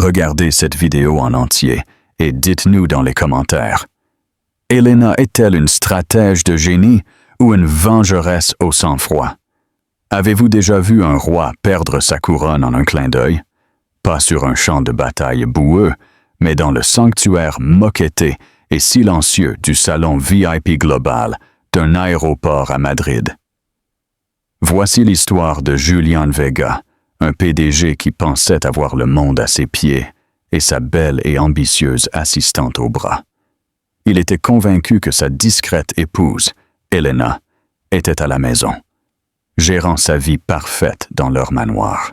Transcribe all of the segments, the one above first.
regardez cette vidéo en entier et dites-nous dans les commentaires. Elena est-elle une stratège de génie ou une vengeresse au sang-froid? Avez-vous déjà vu un roi perdre sa couronne en un clin d'œil? Pas sur un champ de bataille boueux, mais dans le sanctuaire moquetté et silencieux du salon VIP global d'un aéroport à Madrid. Voici l'histoire de Julián Vega, un PDG qui pensait avoir le monde à ses pieds et sa belle et ambitieuse assistante au bras. Il était convaincu que sa discrète épouse, Elena, était à la maison, gérant sa vie parfaite dans leur manoir.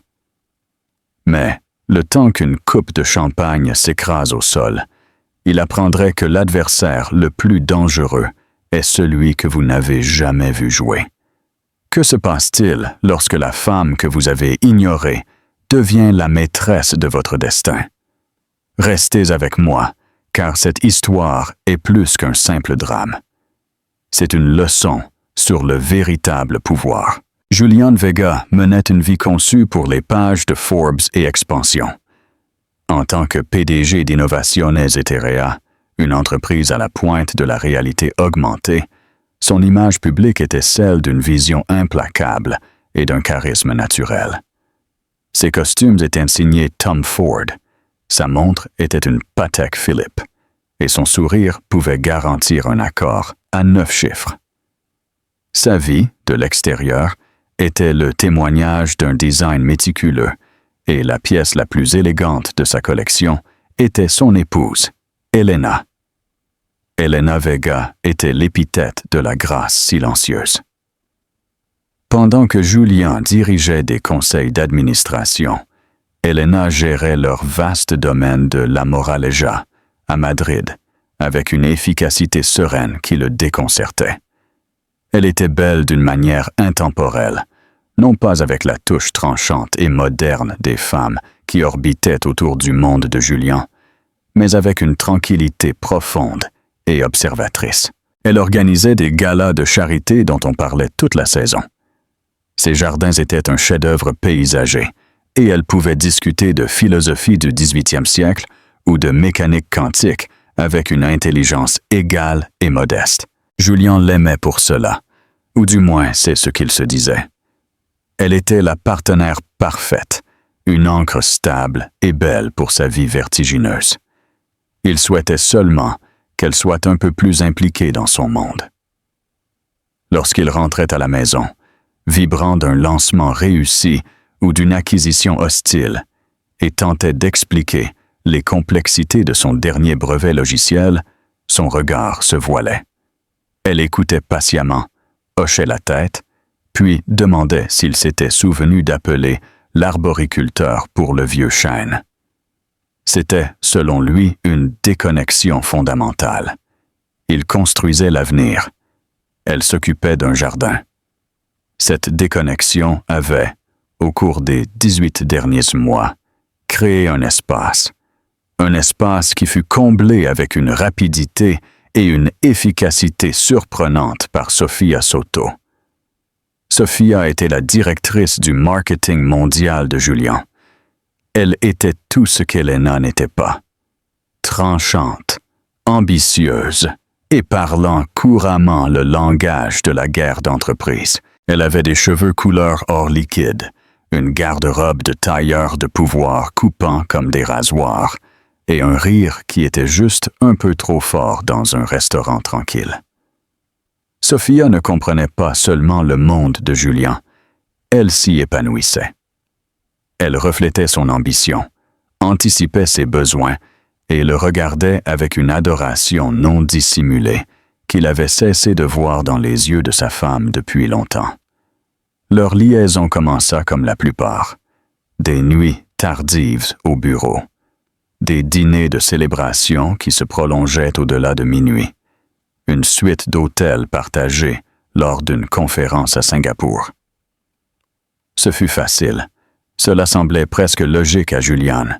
Mais, le temps qu'une coupe de champagne s'écrase au sol, il apprendrait que l'adversaire le plus dangereux est celui que vous n'avez jamais vu jouer. Que se passe-t-il lorsque la femme que vous avez ignorée devient la maîtresse de votre destin? Restez avec moi, car cette histoire est plus qu'un simple drame. C'est une leçon sur le véritable pouvoir. Julián Vega menait une vie conçue pour les pages de Forbes et Expansion. En tant que PDG d'Innovaciones Eterea, une entreprise à la pointe de la réalité augmentée, son image publique était celle d'une vision implacable et d'un charisme naturel. Ses costumes étaient signés Tom Ford, sa montre était une Patek Philippe, et son sourire pouvait garantir un accord à 9 chiffres. Sa vie, de l'extérieur, était le témoignage d'un design méticuleux, et la pièce la plus élégante de sa collection était son épouse, Elena. Elena Vega était l'épithète de la grâce silencieuse. Pendant que Julián dirigeait des conseils d'administration, Elena gérait leur vaste domaine de La Moraleja, à Madrid, avec une efficacité sereine qui le déconcertait. Elle était belle d'une manière intemporelle, non pas avec la touche tranchante et moderne des femmes qui orbitaient autour du monde de Julián, mais avec une tranquillité profonde et observatrice. Elle organisait des galas de charité dont on parlait toute la saison. Ses jardins étaient un chef-d'œuvre paysager, et elle pouvait discuter de philosophie du XVIIIe siècle ou de mécanique quantique avec une intelligence égale et modeste. Julián l'aimait pour cela, ou du moins c'est ce qu'il se disait. Elle était la partenaire parfaite, une ancre stable et belle pour sa vie vertigineuse. Il souhaitait seulement qu'elle soit un peu plus impliquée dans son monde. Lorsqu'il rentrait à la maison, vibrant d'un lancement réussi ou d'une acquisition hostile, et tentait d'expliquer les complexités de son dernier brevet logiciel, son regard se voilait. Elle écoutait patiemment, hochait la tête, puis demandait s'il s'était souvenu d'appeler l'arboriculteur pour le vieux chêne. C'était, selon lui, une déconnexion fondamentale. Il construisait l'avenir. Elle s'occupait d'un jardin. Cette déconnexion avait, au cours des 18 derniers mois, créé un espace qui fut comblé avec une rapidité et une efficacité surprenantes par Sofía Soto. Sofía était la directrice du marketing mondial de Julián. Elle était tout ce qu'Elena n'était pas. Tranchante, ambitieuse et parlant couramment le langage de la guerre d'entreprise. Elle avait des cheveux couleur or liquide, une garde-robe de tailleur de pouvoir coupant comme des rasoirs, et un rire qui était juste un peu trop fort dans un restaurant tranquille. Sofía ne comprenait pas seulement le monde de Julián, elle s'y épanouissait. Elle reflétait son ambition, anticipait ses besoins et le regardait avec une adoration non dissimulée qu'il avait cessé de voir dans les yeux de sa femme depuis longtemps. Leur liaison commença comme la plupart. Des nuits tardives au bureau, des dîners de célébration qui se prolongeaient au-delà de minuit, une suite d'hôtels partagés lors d'une conférence à Singapour. Ce fut facile. Cela semblait presque logique à Julián.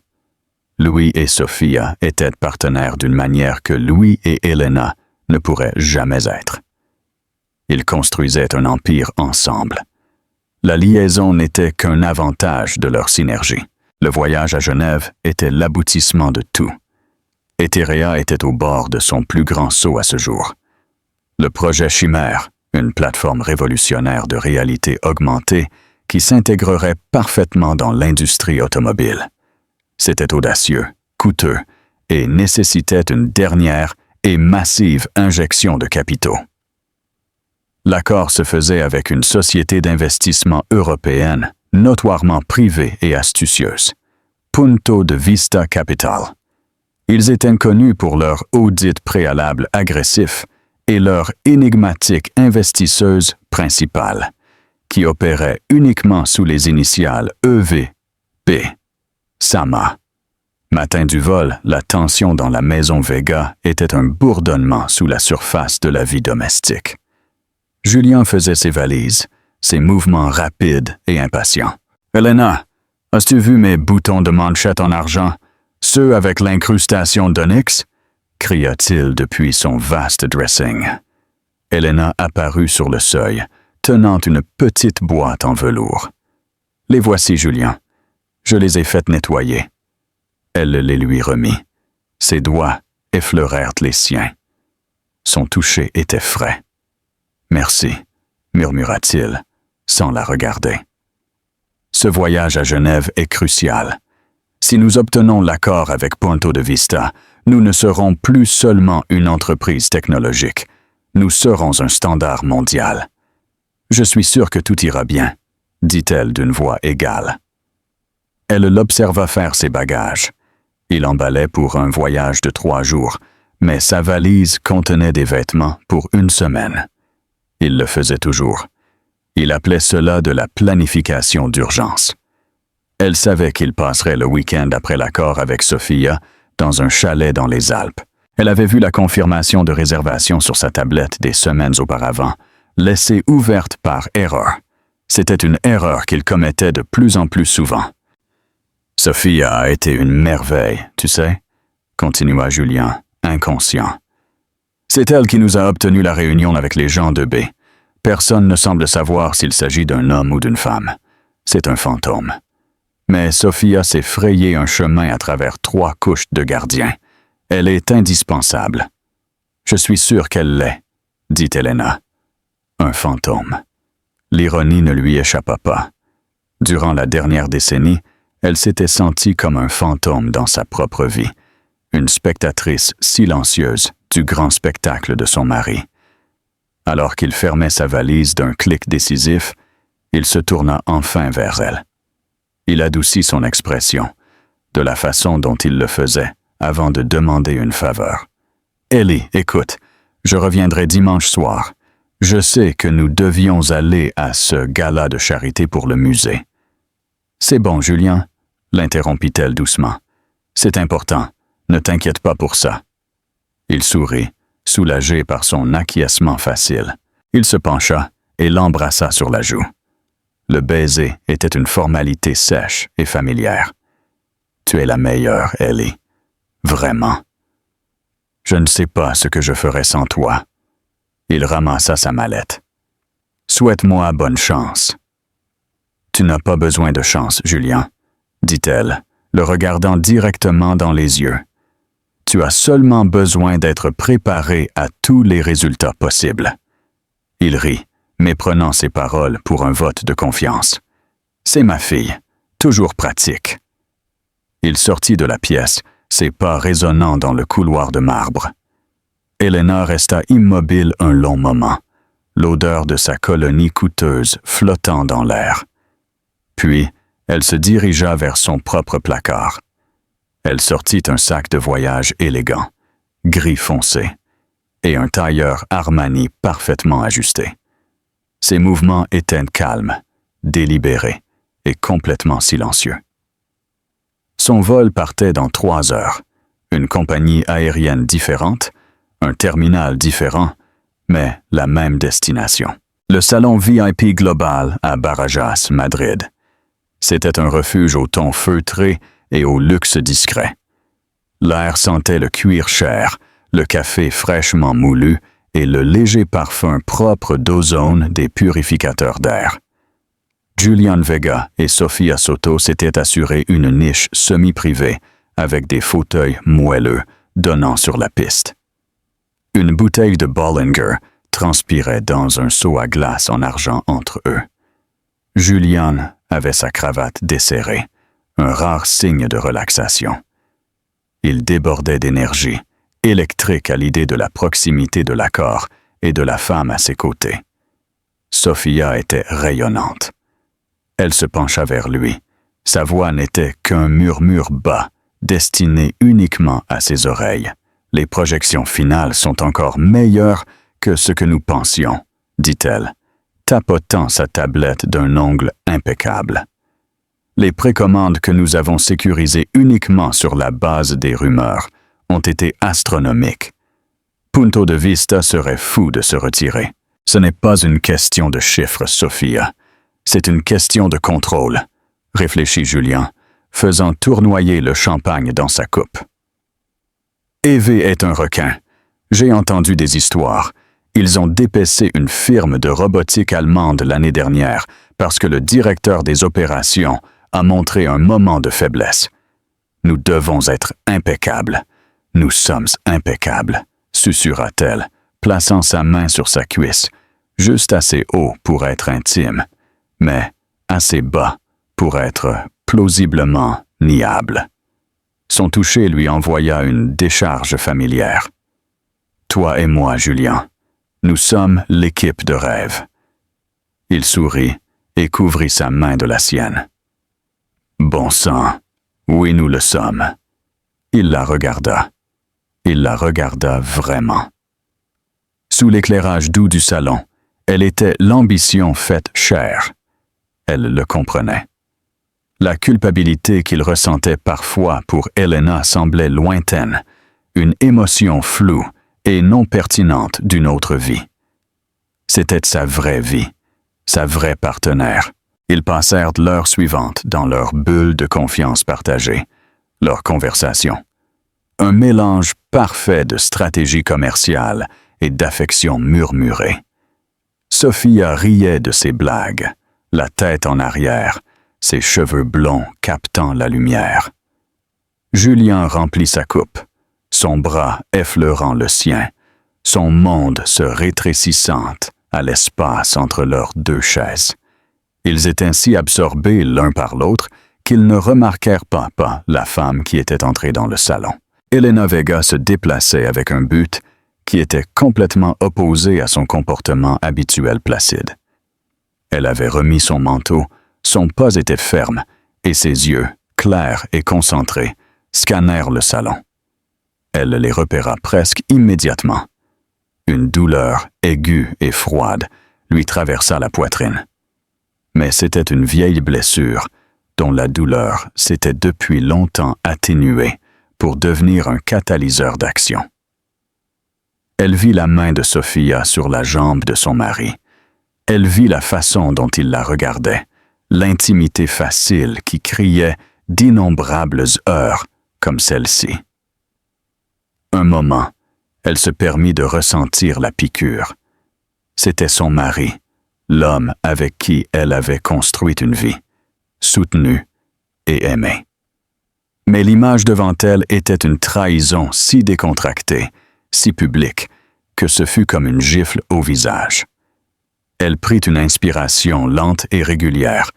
Louis et Sofía étaient partenaires d'une manière que Louis et Elena ne pourraient jamais être. Ils construisaient un empire ensemble. La liaison n'était qu'un avantage de leur synergie. Le voyage à Genève était l'aboutissement de tout. Etherea était au bord de son plus grand saut à ce jour. Le projet Chimère, une plateforme révolutionnaire de réalité augmentée qui s'intégrerait parfaitement dans l'industrie automobile. C'était audacieux, coûteux et nécessitait une dernière et massive injection de capitaux. L'accord se faisait avec une société d'investissement européenne notoirement privée et astucieuse, Punto de Vista Capital. Ils étaient connus pour leur audit préalable agressif et leur énigmatique investisseuse principale, qui opérait uniquement sous les initiales EVP, Sama. Matin du vol, la tension dans la maison Vega était un bourdonnement sous la surface de la vie domestique. Julien faisait ses valises, ses mouvements rapides et impatients. « Elena, as-tu vu mes boutons de manchette en argent, ceux avec l'incrustation d'onyx ?» cria-t-il depuis son vaste dressing. Elena apparut sur le seuil, tenant une petite boîte en velours. « Les voici, Julien. Je les ai faites nettoyer. » Elle les lui remit. Ses doigts effleurèrent les siens. Son toucher était frais. « Merci, » murmura-t-il, sans la regarder. Ce voyage à Genève est crucial. Si nous obtenons l'accord avec Punto de Vista, nous ne serons plus seulement une entreprise technologique. Nous serons un standard mondial. Je suis sûr que tout ira bien, dit-elle d'une voix égale. Elle l'observa faire ses bagages. Il emballait pour un voyage de 3 jours, mais sa valise contenait des vêtements pour 1 semaine. Il le faisait toujours. Il appelait cela de la planification d'urgence. Elle savait qu'il passerait le week-end après l'accord avec Sophia dans un chalet dans les Alpes. Elle avait vu la confirmation de réservation sur sa tablette des semaines auparavant, laissée ouverte par erreur. C'était une erreur qu'il commettait de plus en plus souvent. « Sophia a été une merveille, tu sais, » continua Julien, inconscient. « C'est elle qui nous a obtenu la réunion avec les gens de B. Personne ne semble savoir s'il s'agit d'un homme ou d'une femme. C'est un fantôme. Mais Sophia s'est frayé un chemin à travers 3 couches de gardiens. Elle est indispensable. Je suis sûr qu'elle l'est, dit Elena. Un fantôme. L'ironie ne lui échappa pas. Durant la dernière décennie, elle s'était sentie comme un fantôme dans sa propre vie, une spectatrice silencieuse du grand spectacle de son mari. Alors qu'il fermait sa valise d'un clic décisif, il se tourna enfin vers elle. Il adoucit son expression, de la façon dont il le faisait, avant de demander une faveur. « Ellie, écoute, je reviendrai dimanche soir. Je sais que nous devions aller à ce gala de charité pour le musée. »« C'est bon, Julien, » l'interrompit-elle doucement. « C'est important, ne t'inquiète pas pour ça. » Il sourit, soulagé par son acquiescement facile. Il se pencha et l'embrassa sur la joue. Le baiser était une formalité sèche et familière. « Tu es la meilleure, Ellie. Vraiment. Je ne sais pas ce que je ferais sans toi. » Il ramassa sa mallette. « Souhaite-moi bonne chance. »« Tu n'as pas besoin de chance, Julien, » dit-elle, le regardant directement dans les yeux. « Tu as seulement besoin d'être préparé à tous les résultats possibles. » Il rit, méprenant ses paroles pour un vote de confiance. « C'est ma fille, toujours pratique. » Il sortit de la pièce, ses pas résonnant dans le couloir de marbre. Elena resta immobile un long moment, l'odeur de sa colonie coûteuse flottant dans l'air. Puis, elle se dirigea vers son propre placard. Elle sortit un sac de voyage élégant, gris foncé, et un tailleur Armani parfaitement ajusté. Ses mouvements étaient calmes, délibérés et complètement silencieux. Son vol partait dans 3 heures, une compagnie aérienne différente, un terminal différent, mais la même destination. Le salon VIP Global à Barajas, Madrid. C'était un refuge au ton feutré et au luxe discret. L'air sentait le cuir cher, le café fraîchement moulu et le léger parfum propre d'ozone des purificateurs d'air. Julian Vega et Sofia Soto s'étaient assurés une niche semi-privée avec des fauteuils moelleux donnant sur la piste. Une bouteille de Bollinger transpirait dans un seau à glace en argent entre eux. Julian avait sa cravate desserrée, un rare signe de relaxation. Il débordait d'énergie, électrique à l'idée de la proximité de l'accord et de la femme à ses côtés. Sofia était rayonnante. Elle se pencha vers lui. Sa voix n'était qu'un murmure bas, destiné uniquement à ses oreilles. Les projections finales sont encore meilleures que ce que nous pensions, dit-elle, tapotant sa tablette d'un ongle impeccable. Les précommandes que nous avons sécurisées uniquement sur la base des rumeurs ont été astronomiques. Punto de Vista serait fou de se retirer. Ce n'est pas une question de chiffres, Sofia. C'est une question de contrôle, réfléchit Julian, faisant tournoyer le champagne dans sa coupe. EV est un requin. J'ai entendu des histoires. Ils ont dépecé une firme de robotique allemande l'année dernière parce que le directeur des opérations a montré un moment de faiblesse. Nous devons être impeccables. Nous sommes impeccables, susurra-t-elle, plaçant sa main sur sa cuisse, juste assez haut pour être intime, mais assez bas pour être plausiblement niable. Son toucher lui envoya une décharge familière. Toi et moi, Julian, nous sommes l'équipe de rêve. Il sourit et couvrit sa main de la sienne. Bon sang, oui, nous le sommes. Il la regarda. Il la regarda vraiment. Sous l'éclairage doux du salon, elle était l'ambition faite chair. Elle le comprenait. La culpabilité qu'il ressentait parfois pour Elena semblait lointaine, une émotion floue et non pertinente d'une autre vie. C'était sa vraie vie, sa vraie partenaire. Ils passèrent l'heure suivante dans leur bulle de confiance partagée, leur conversation. Un mélange parfait de stratégie commerciale et d'affection murmurée. Sofia riait de ses blagues, la tête en arrière, ses cheveux blonds captant la lumière. Julian remplit sa coupe, son bras effleurant le sien, son monde se rétrécissant à l'espace entre leurs deux chaises. Ils étaient si absorbés l'un par l'autre qu'ils ne remarquèrent pas la femme qui était entrée dans le salon. Elena Vega se déplaçait avec un but qui était complètement opposé à son comportement habituel placide. Elle avait remis son manteau, son pas était ferme, et ses yeux, clairs et concentrés, scannèrent le salon. Elle les repéra presque immédiatement. Une douleur aiguë et froide lui traversa la poitrine. Mais c'était une vieille blessure dont la douleur s'était depuis longtemps atténuée pour devenir un catalyseur d'action. Elle vit la main de Sofia sur la jambe de son mari. Elle vit la façon dont il la regardait, l'intimité facile qui criait d'innombrables heures comme celle-ci. Un moment, elle se permit de ressentir la piqûre. C'était son mari, l'homme avec qui elle avait construit une vie, soutenue et aimée. Mais l'image devant elle était une trahison si décontractée, si publique, que ce fut comme une gifle au visage. Elle prit une inspiration lente et régulière,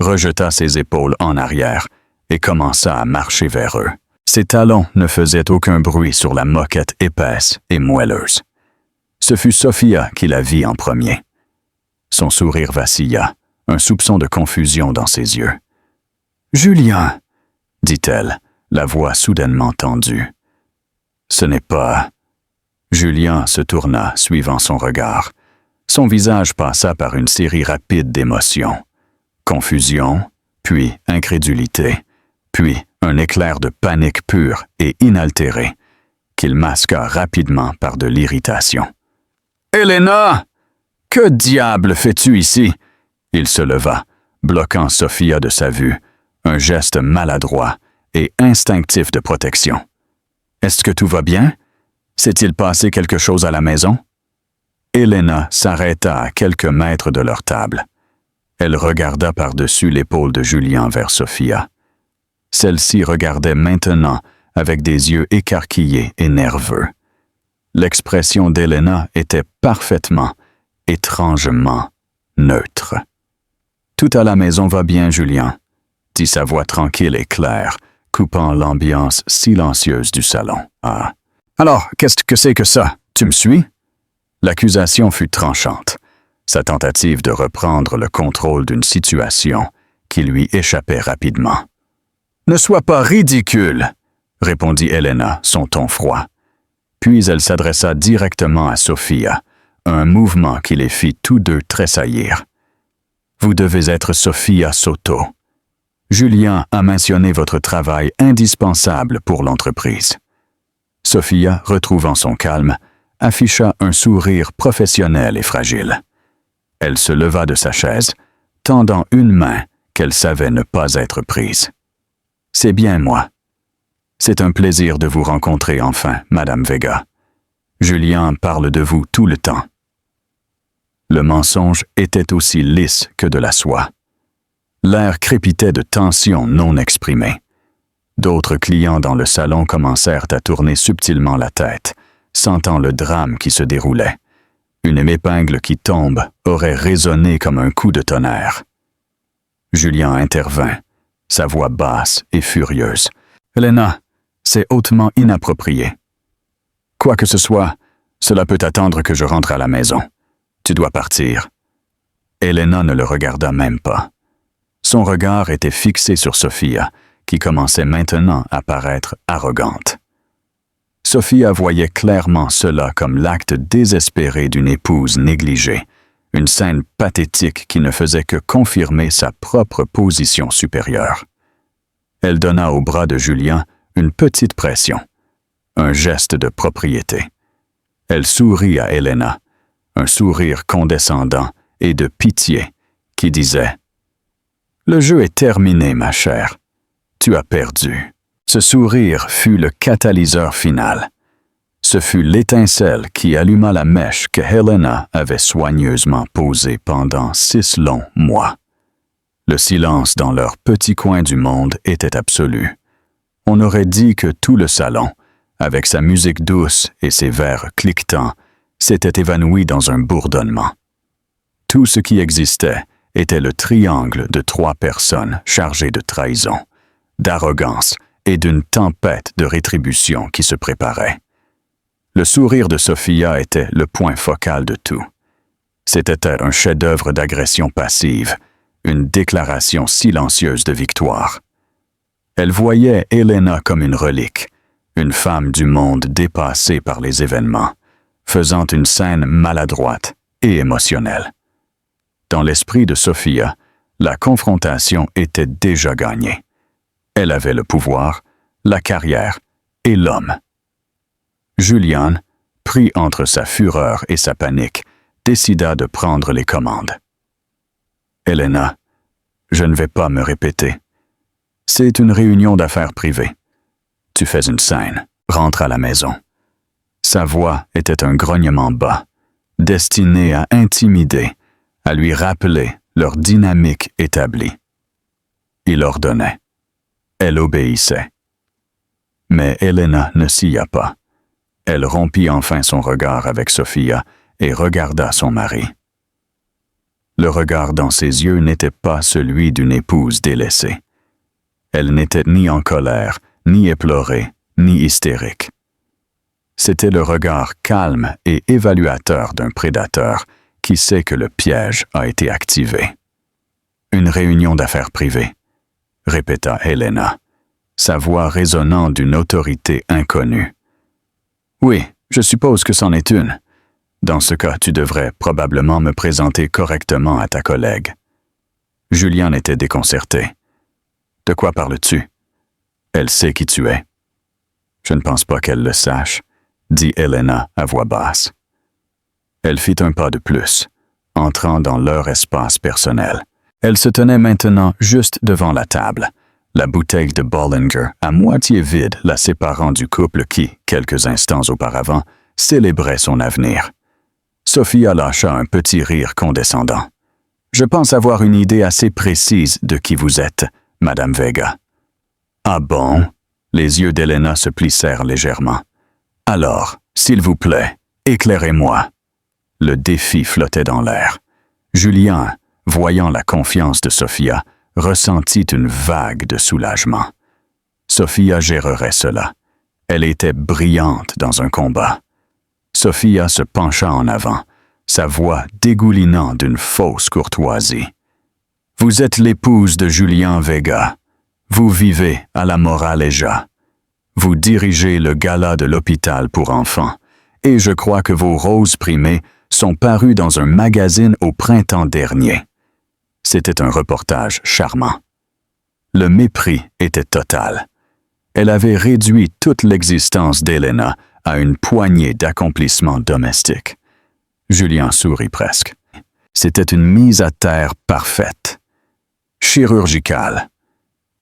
rejeta ses épaules en arrière et commença à marcher vers eux. Ses talons ne faisaient aucun bruit sur la moquette épaisse et moelleuse. Ce fut Sofia qui la vit en premier. Son sourire vacilla, un soupçon de confusion dans ses yeux. « Julian !» dit-elle, la voix soudainement tendue. « Ce n'est pas... » Julian se tourna, suivant son regard. Son visage passa par une série rapide d'émotions. Confusion, puis incrédulité, puis un éclair de panique pure et inaltérée, qu'il masqua rapidement par de l'irritation. « Elena! Que diable fais-tu ici? » Il se leva, bloquant Sofia de sa vue, un geste maladroit et instinctif de protection. « Est-ce que tout va bien? S'est-il passé quelque chose à la maison? » Elena s'arrêta à quelques mètres de leur table. Elle regarda par-dessus l'épaule de Julien vers Sophia. Celle-ci regardait maintenant avec des yeux écarquillés et nerveux. L'expression d'Helena était parfaitement, étrangement neutre. « Tout à la maison va bien, Julien », dit sa voix tranquille et claire, coupant l'ambiance silencieuse du salon. « Ah. Alors, qu'est-ce que c'est que ça? Tu me suis? » L'accusation fut tranchante, sa tentative de reprendre le contrôle d'une situation qui lui échappait rapidement. « Ne sois pas ridicule !» répondit Helena, son ton froid. Puis elle s'adressa directement à Sophia, un mouvement qui les fit tous deux tressaillir. « Vous devez être Sophia Soto. Julien a mentionné votre travail indispensable pour l'entreprise. » Sophia, retrouvant son calme, afficha un sourire professionnel et fragile. Elle se leva de sa chaise, tendant une main qu'elle savait ne pas être prise. « C'est bien moi. C'est un plaisir de vous rencontrer enfin, Madame Vega. Julien parle de vous tout le temps. » Le mensonge était aussi lisse que de la soie. L'air crépitait de tension non exprimée. D'autres clients dans le salon commencèrent à tourner subtilement la tête, sentant le drame qui se déroulait. Une épingle qui tombe aurait résonné comme un coup de tonnerre. Julien intervint, sa voix basse et furieuse. « Helena, c'est hautement inapproprié. Quoi que ce soit, cela peut attendre que je rentre à la maison. Tu dois partir. » Helena ne le regarda même pas. Son regard était fixé sur Sophia, qui commençait maintenant à paraître arrogante. Sophia voyait clairement cela comme l'acte désespéré d'une épouse négligée, une scène pathétique qui ne faisait que confirmer sa propre position supérieure. Elle donna au bras de Julien une petite pression, un geste de propriété. Elle sourit à Helena, un sourire condescendant et de pitié qui disait « Le jeu est terminé, ma chère. Tu as perdu. » Ce sourire fut le catalyseur final. Ce fut l'étincelle qui alluma la mèche que Helena avait soigneusement posée pendant 6 longs mois. Le silence dans leur petit coin du monde était absolu. On aurait dit que tout le salon, avec sa musique douce et ses verres cliquetants, s'était évanoui dans un bourdonnement. Tout ce qui existait était le triangle de 3 personnes chargées de trahison, d'arrogance et d'une tempête de rétribution qui se préparait. Le sourire de Sophia était le point focal de tout. C'était un chef-d'œuvre d'agression passive, une déclaration silencieuse de victoire. Elle voyait Helena comme une relique, une femme du monde dépassée par les événements, faisant une scène maladroite et émotionnelle. Dans l'esprit de Sophia, la confrontation était déjà gagnée. Elle avait le pouvoir, la carrière et l'homme. Julien, pris entre sa fureur et sa panique, décida de prendre les commandes. « Helena, je ne vais pas me répéter. C'est une réunion d'affaires privées. Tu fais une scène, rentre à la maison. » Sa voix était un grognement bas, destiné à intimider, à lui rappeler leur dynamique établie. Il ordonnait. Elle obéissait. Mais Helena ne scia pas. Elle rompit enfin son regard avec Sophia et regarda son mari. Le regard dans ses yeux n'était pas celui d'une épouse délaissée. Elle n'était ni en colère, ni éplorée, ni hystérique. C'était le regard calme et évaluateur d'un prédateur qui sait que le piège a été activé. « Une réunion d'affaires privées », répéta Helena, sa voix résonnant d'une autorité inconnue. « Oui, je suppose que c'en est une. Dans ce cas, tu devrais probablement me présenter correctement à ta collègue. » Julien était déconcerté. « De quoi parles-tu? Elle sait qui tu es. » « Je ne pense pas qu'elle le sache, » dit Helena à voix basse. Elle fit un pas de plus, entrant dans leur espace personnel. Elle se tenait maintenant juste devant la table, la bouteille de Bollinger à moitié vide la séparant du couple qui, quelques instants auparavant, célébrait son avenir. Sophia lâcha un petit rire condescendant. Je pense avoir une idée assez précise de qui vous êtes, Madame Vega. Ah bon? Les yeux d'Elena se plissèrent légèrement. Alors, s'il vous plaît, éclairez-moi. Le défi flottait dans l'air. Julien, voyant la confiance de Sophia, ressentit une vague de soulagement. Sophia gérerait cela. Elle était brillante dans un combat. Sophia se pencha en avant, sa voix dégoulinant d'une fausse courtoisie. « Vous êtes l'épouse de Julien Vega. Vous vivez à la Moraleja. Vous dirigez le gala de l'hôpital pour enfants, et je crois que vos roses primées sont parues dans un magazine au printemps dernier. » C'était un reportage charmant. Le mépris était total. Elle avait réduit toute l'existence d'Elena à une poignée d'accomplissements domestiques. Julien sourit presque. C'était une mise à terre parfaite. Chirurgicale.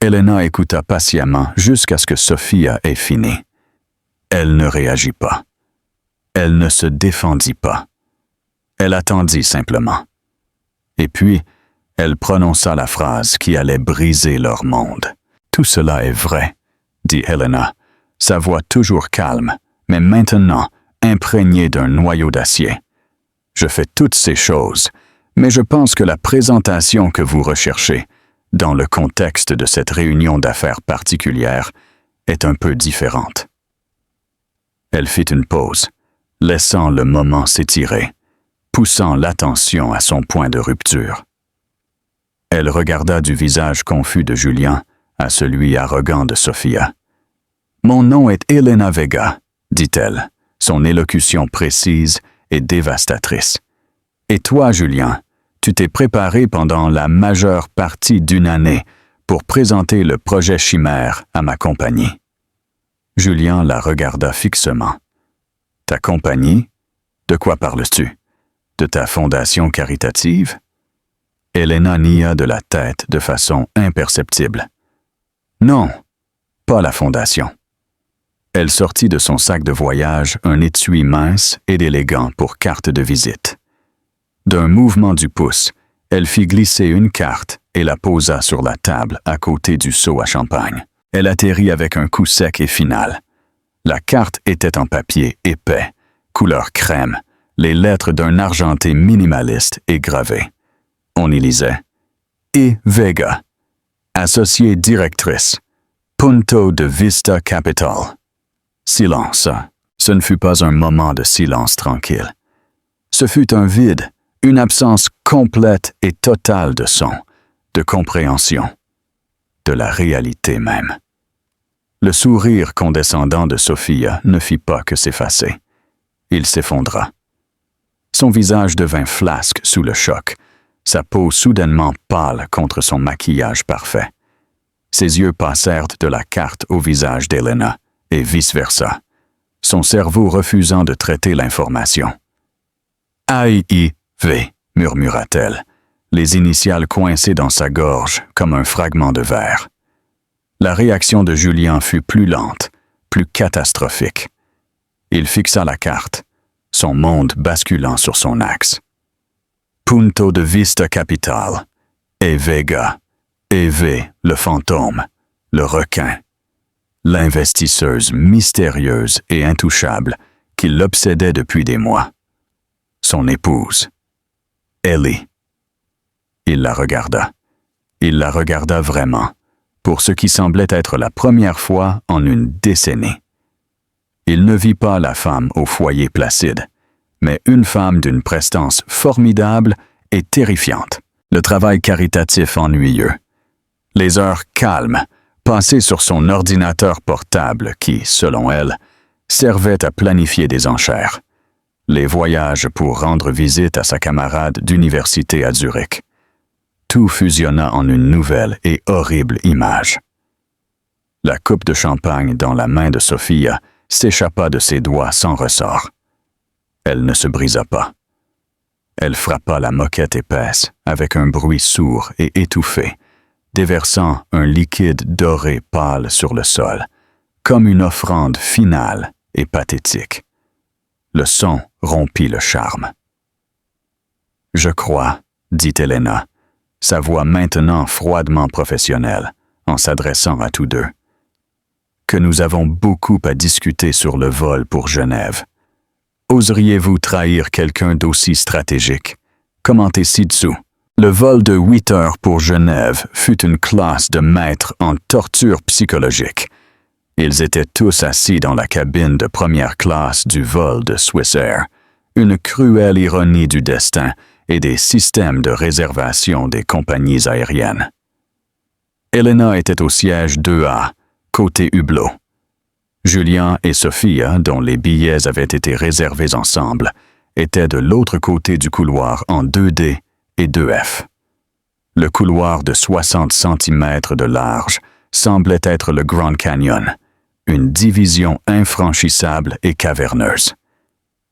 Elena écouta patiemment jusqu'à ce que Sophia ait fini. Elle ne réagit pas. Elle ne se défendit pas. Elle attendit simplement. Et puis, elle prononça la phrase qui allait briser leur monde. « Tout cela est vrai », dit Elena, sa voix toujours calme, mais maintenant imprégnée d'un noyau d'acier. « Je fais toutes ces choses, mais je pense que la présentation que vous recherchez, dans le contexte de cette réunion d'affaires particulière, est un peu différente. » Elle fit une pause, laissant le moment s'étirer, poussant l'attention à son point de rupture. Elle regarda du visage confus de Julien à celui arrogant de Sophia. « Mon nom est Elena Vega, » dit-elle, son élocution précise et dévastatrice. « Et toi, Julien, tu t'es préparé pendant la majeure partie d'une année pour présenter le projet Chimère à ma compagnie. » Julien la regarda fixement. « Ta compagnie? De quoi parles-tu? De ta fondation caritative? » Elena nia de la tête de façon imperceptible. « Non, pas la fondation. » Elle sortit de son sac de voyage un étui mince et élégant pour carte de visite. D'un mouvement du pouce, elle fit glisser une carte et la posa sur la table à côté du seau à champagne. Elle atterrit avec un coup sec et final. La carte était en papier épais, couleur crème, les lettres d'un argenté minimaliste et gravées. On y lisait « E. Vega, associée directrice, Punto de Vista Capital. » Silence. Ce ne fut pas un moment de silence tranquille. Ce fut un vide, une absence complète et totale de son, de compréhension, de la réalité même. Le sourire condescendant de Sophia ne fit pas que s'effacer. Il s'effondra. Son visage devint flasque sous le choc, sa peau soudainement pâle contre son maquillage parfait. Ses yeux passèrent de la carte au visage d'Elena, et vice-versa, son cerveau refusant de traiter l'information. « A-I-V » murmura-t-elle, les initiales coincées dans sa gorge comme un fragment de verre. La réaction de Julien fut plus lente, plus catastrophique. Il fixa la carte, son monde basculant sur son axe. Punto de Vista Capital, et Vega, V, le fantôme, le requin, l'investisseuse mystérieuse et intouchable qui l'obsédait depuis des mois. Son épouse, Ellie. Il la regarda. Il la regarda vraiment, pour ce qui semblait être la première fois en une décennie. Il ne vit pas la femme au foyer placide, mais une femme d'une prestance formidable et terrifiante. Le travail caritatif ennuyeux. Les heures calmes, passées sur son ordinateur portable qui, selon elle, servait à planifier des enchères. Les voyages pour rendre visite à sa camarade d'université à Zurich. Tout fusionna en une nouvelle et horrible image. La coupe de champagne dans la main de Sophia s'échappa de ses doigts sans ressort. Elle ne se brisa pas. Elle frappa la moquette épaisse avec un bruit sourd et étouffé, déversant un liquide doré pâle sur le sol, comme une offrande finale et pathétique. Le son rompit le charme. « Je crois, » dit Elena, sa voix maintenant froidement professionnelle, en s'adressant à tous deux, que nous avons beaucoup à discuter sur le vol pour Genève. Oseriez-vous trahir quelqu'un d'aussi stratégique? Commentez ci-dessous. Le vol de 8 heures pour Genève fut une classe de maîtres en torture psychologique. Ils étaient tous assis dans la cabine de première classe du vol de Swissair, une cruelle ironie du destin et des systèmes de réservation des compagnies aériennes. Elena était au siège 2A, côté hublot. Julien et Sophia, dont les billets avaient été réservés ensemble, étaient de l'autre côté du couloir en 2D et 2F. Le couloir de 60 cm de large semblait être le Grand Canyon, une division infranchissable et caverneuse.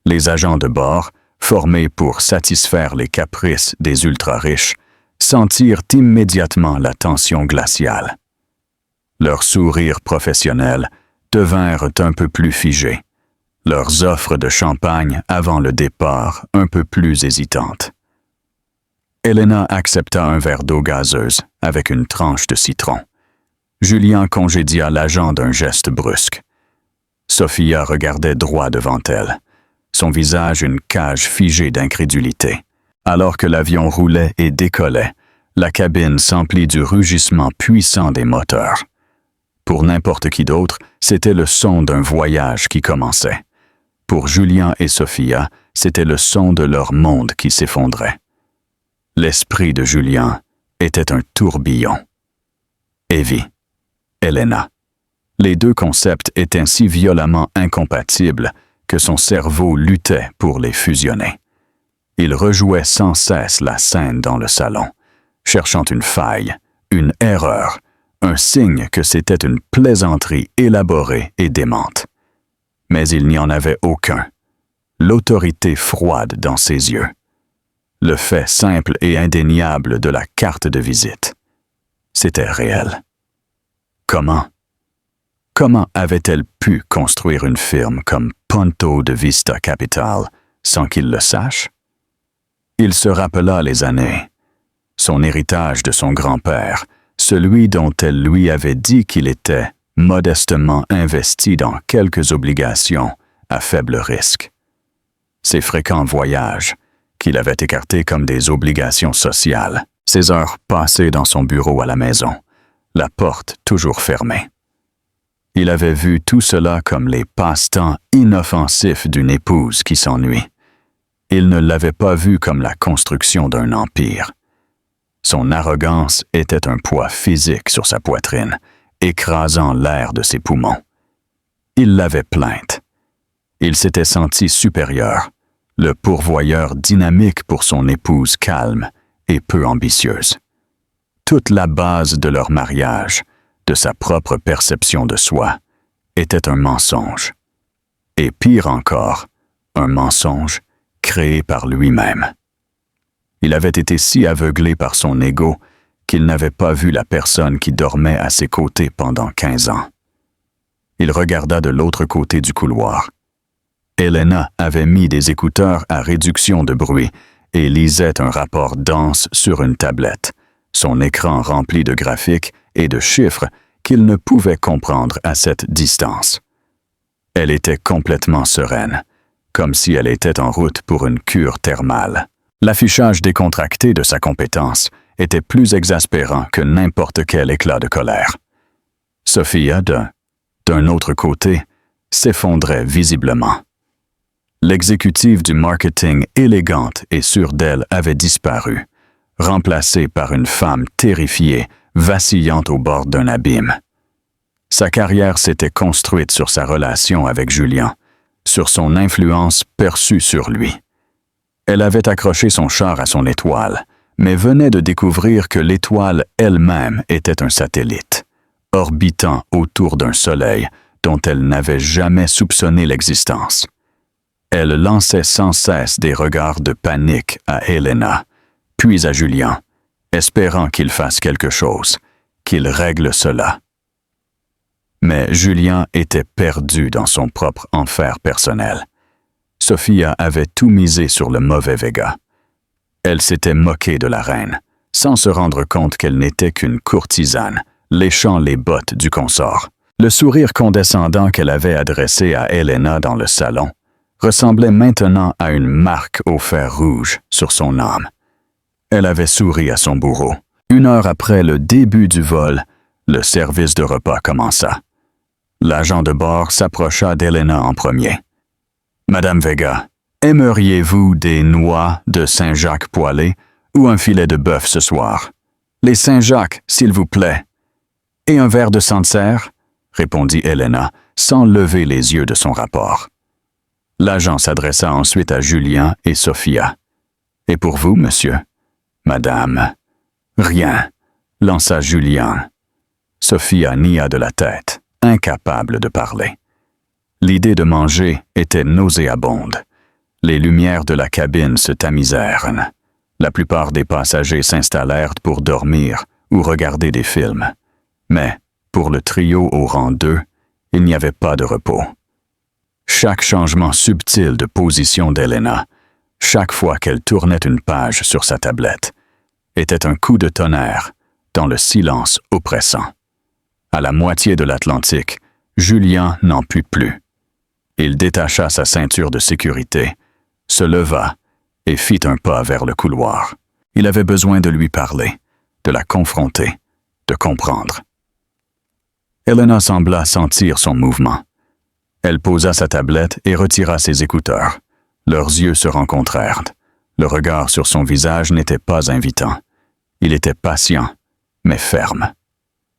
Les agents de bord, formés pour satisfaire les caprices des ultra-riches, sentirent immédiatement la tension glaciale. Leurs sourires professionnels devinrent un peu plus figés, leurs offres de champagne avant le départ un peu plus hésitantes. Elena accepta un verre d'eau gazeuse avec une tranche de citron. Julien congédia l'agent d'un geste brusque. Sophia regardait droit devant elle, son visage une cage figée d'incrédulité. Alors que l'avion roulait et décollait, la cabine s'emplit du rugissement puissant des moteurs. Pour n'importe qui d'autre, c'était le son d'un voyage qui commençait. Pour Julien et Sophia, c'était le son de leur monde qui s'effondrait. L'esprit de Julien était un tourbillon. Evie, Elena. Les deux concepts étaient si violemment incompatibles que son cerveau luttait pour les fusionner. Il rejouait sans cesse la scène dans le salon, cherchant une faille, une erreur, un signe que c'était une plaisanterie élaborée et démente. Mais il n'y en avait aucun. L'autorité froide dans ses yeux. Le fait simple et indéniable de la carte de visite. C'était réel. Comment avait-elle pu construire une firme comme Ponto de Vista Capital sans qu'il le sache? Il se rappela les années, son héritage de son grand-père, celui dont elle lui avait dit qu'il était modestement investi dans quelques obligations à faible risque. Ses fréquents voyages, qu'il avait écartés comme des obligations sociales, ses heures passées dans son bureau à la maison, la porte toujours fermée. Il avait vu tout cela comme les passe-temps inoffensifs d'une épouse qui s'ennuie. Il ne l'avait pas vu comme la construction d'un empire. Son arrogance était un poids physique sur sa poitrine, écrasant l'air de ses poumons. Il l'avait plainte. Il s'était senti supérieur, le pourvoyeur dynamique pour son épouse calme et peu ambitieuse. Toute la base de leur mariage, de sa propre perception de soi, était un mensonge. Et pire encore, un mensonge créé par lui-même. Il avait été si aveuglé par son ego qu'il n'avait pas vu la personne qui dormait à ses côtés pendant 15 ans. Il regarda de l'autre côté du couloir. Elena avait mis des écouteurs à réduction de bruit et lisait un rapport dense sur une tablette, son écran rempli de graphiques et de chiffres qu'il ne pouvait comprendre à cette distance. Elle était complètement sereine, comme si elle était en route pour une cure thermale. L'affichage décontracté de sa compétence était plus exaspérant que n'importe quel éclat de colère. Sophia, d'un autre côté, s'effondrait visiblement. L'exécutive du marketing élégante et sûre d'elle avait disparu, remplacée par une femme terrifiée, vacillante au bord d'un abîme. Sa carrière s'était construite sur sa relation avec Julien, sur son influence perçue sur lui. Elle avait accroché son char à son étoile, mais venait de découvrir que l'étoile elle-même était un satellite, orbitant autour d'un soleil dont elle n'avait jamais soupçonné l'existence. Elle lançait sans cesse des regards de panique à Elena, puis à Julien, espérant qu'il fasse quelque chose, qu'il règle cela. Mais Julien était perdu dans son propre enfer personnel. Sophia avait tout misé sur le mauvais Vega. Elle s'était moquée de la reine, sans se rendre compte qu'elle n'était qu'une courtisane, léchant les bottes du consort. Le sourire condescendant qu'elle avait adressé à Helena dans le salon ressemblait maintenant à une marque au fer rouge sur son âme. Elle avait souri à son bourreau. 1 heure après le début du vol, le service de repas commença. L'agent de bord s'approcha d'Helena en premier. « Madame Vega, aimeriez-vous des noix de Saint-Jacques poêlées ou un filet de bœuf ce soir? Les Saint-Jacques, s'il vous plaît. Et un verre de Sancerre? » répondit Helena, sans lever les yeux de son rapport. L'agent s'adressa ensuite à Julien et Sophia. « Et pour vous, monsieur? »« Madame. »« Rien, » lança Julien. Sophia nia de la tête, incapable de parler. L'idée de manger était nauséabonde. Les lumières de la cabine se tamisèrent. La plupart des passagers s'installèrent pour dormir ou regarder des films. Mais, pour le trio au rang 2, il n'y avait pas de repos. Chaque changement subtil de position d'Helena, chaque fois qu'elle tournait une page sur sa tablette, était un coup de tonnerre dans le silence oppressant. À la moitié de l'Atlantique, Julien n'en put plus. Il détacha sa ceinture de sécurité, se leva et fit un pas vers le couloir. Il avait besoin de lui parler, de la confronter, de comprendre. Helena sembla sentir son mouvement. Elle posa sa tablette et retira ses écouteurs. Leurs yeux se rencontrèrent. Le regard sur son visage n'était pas invitant. Il était patient, mais ferme.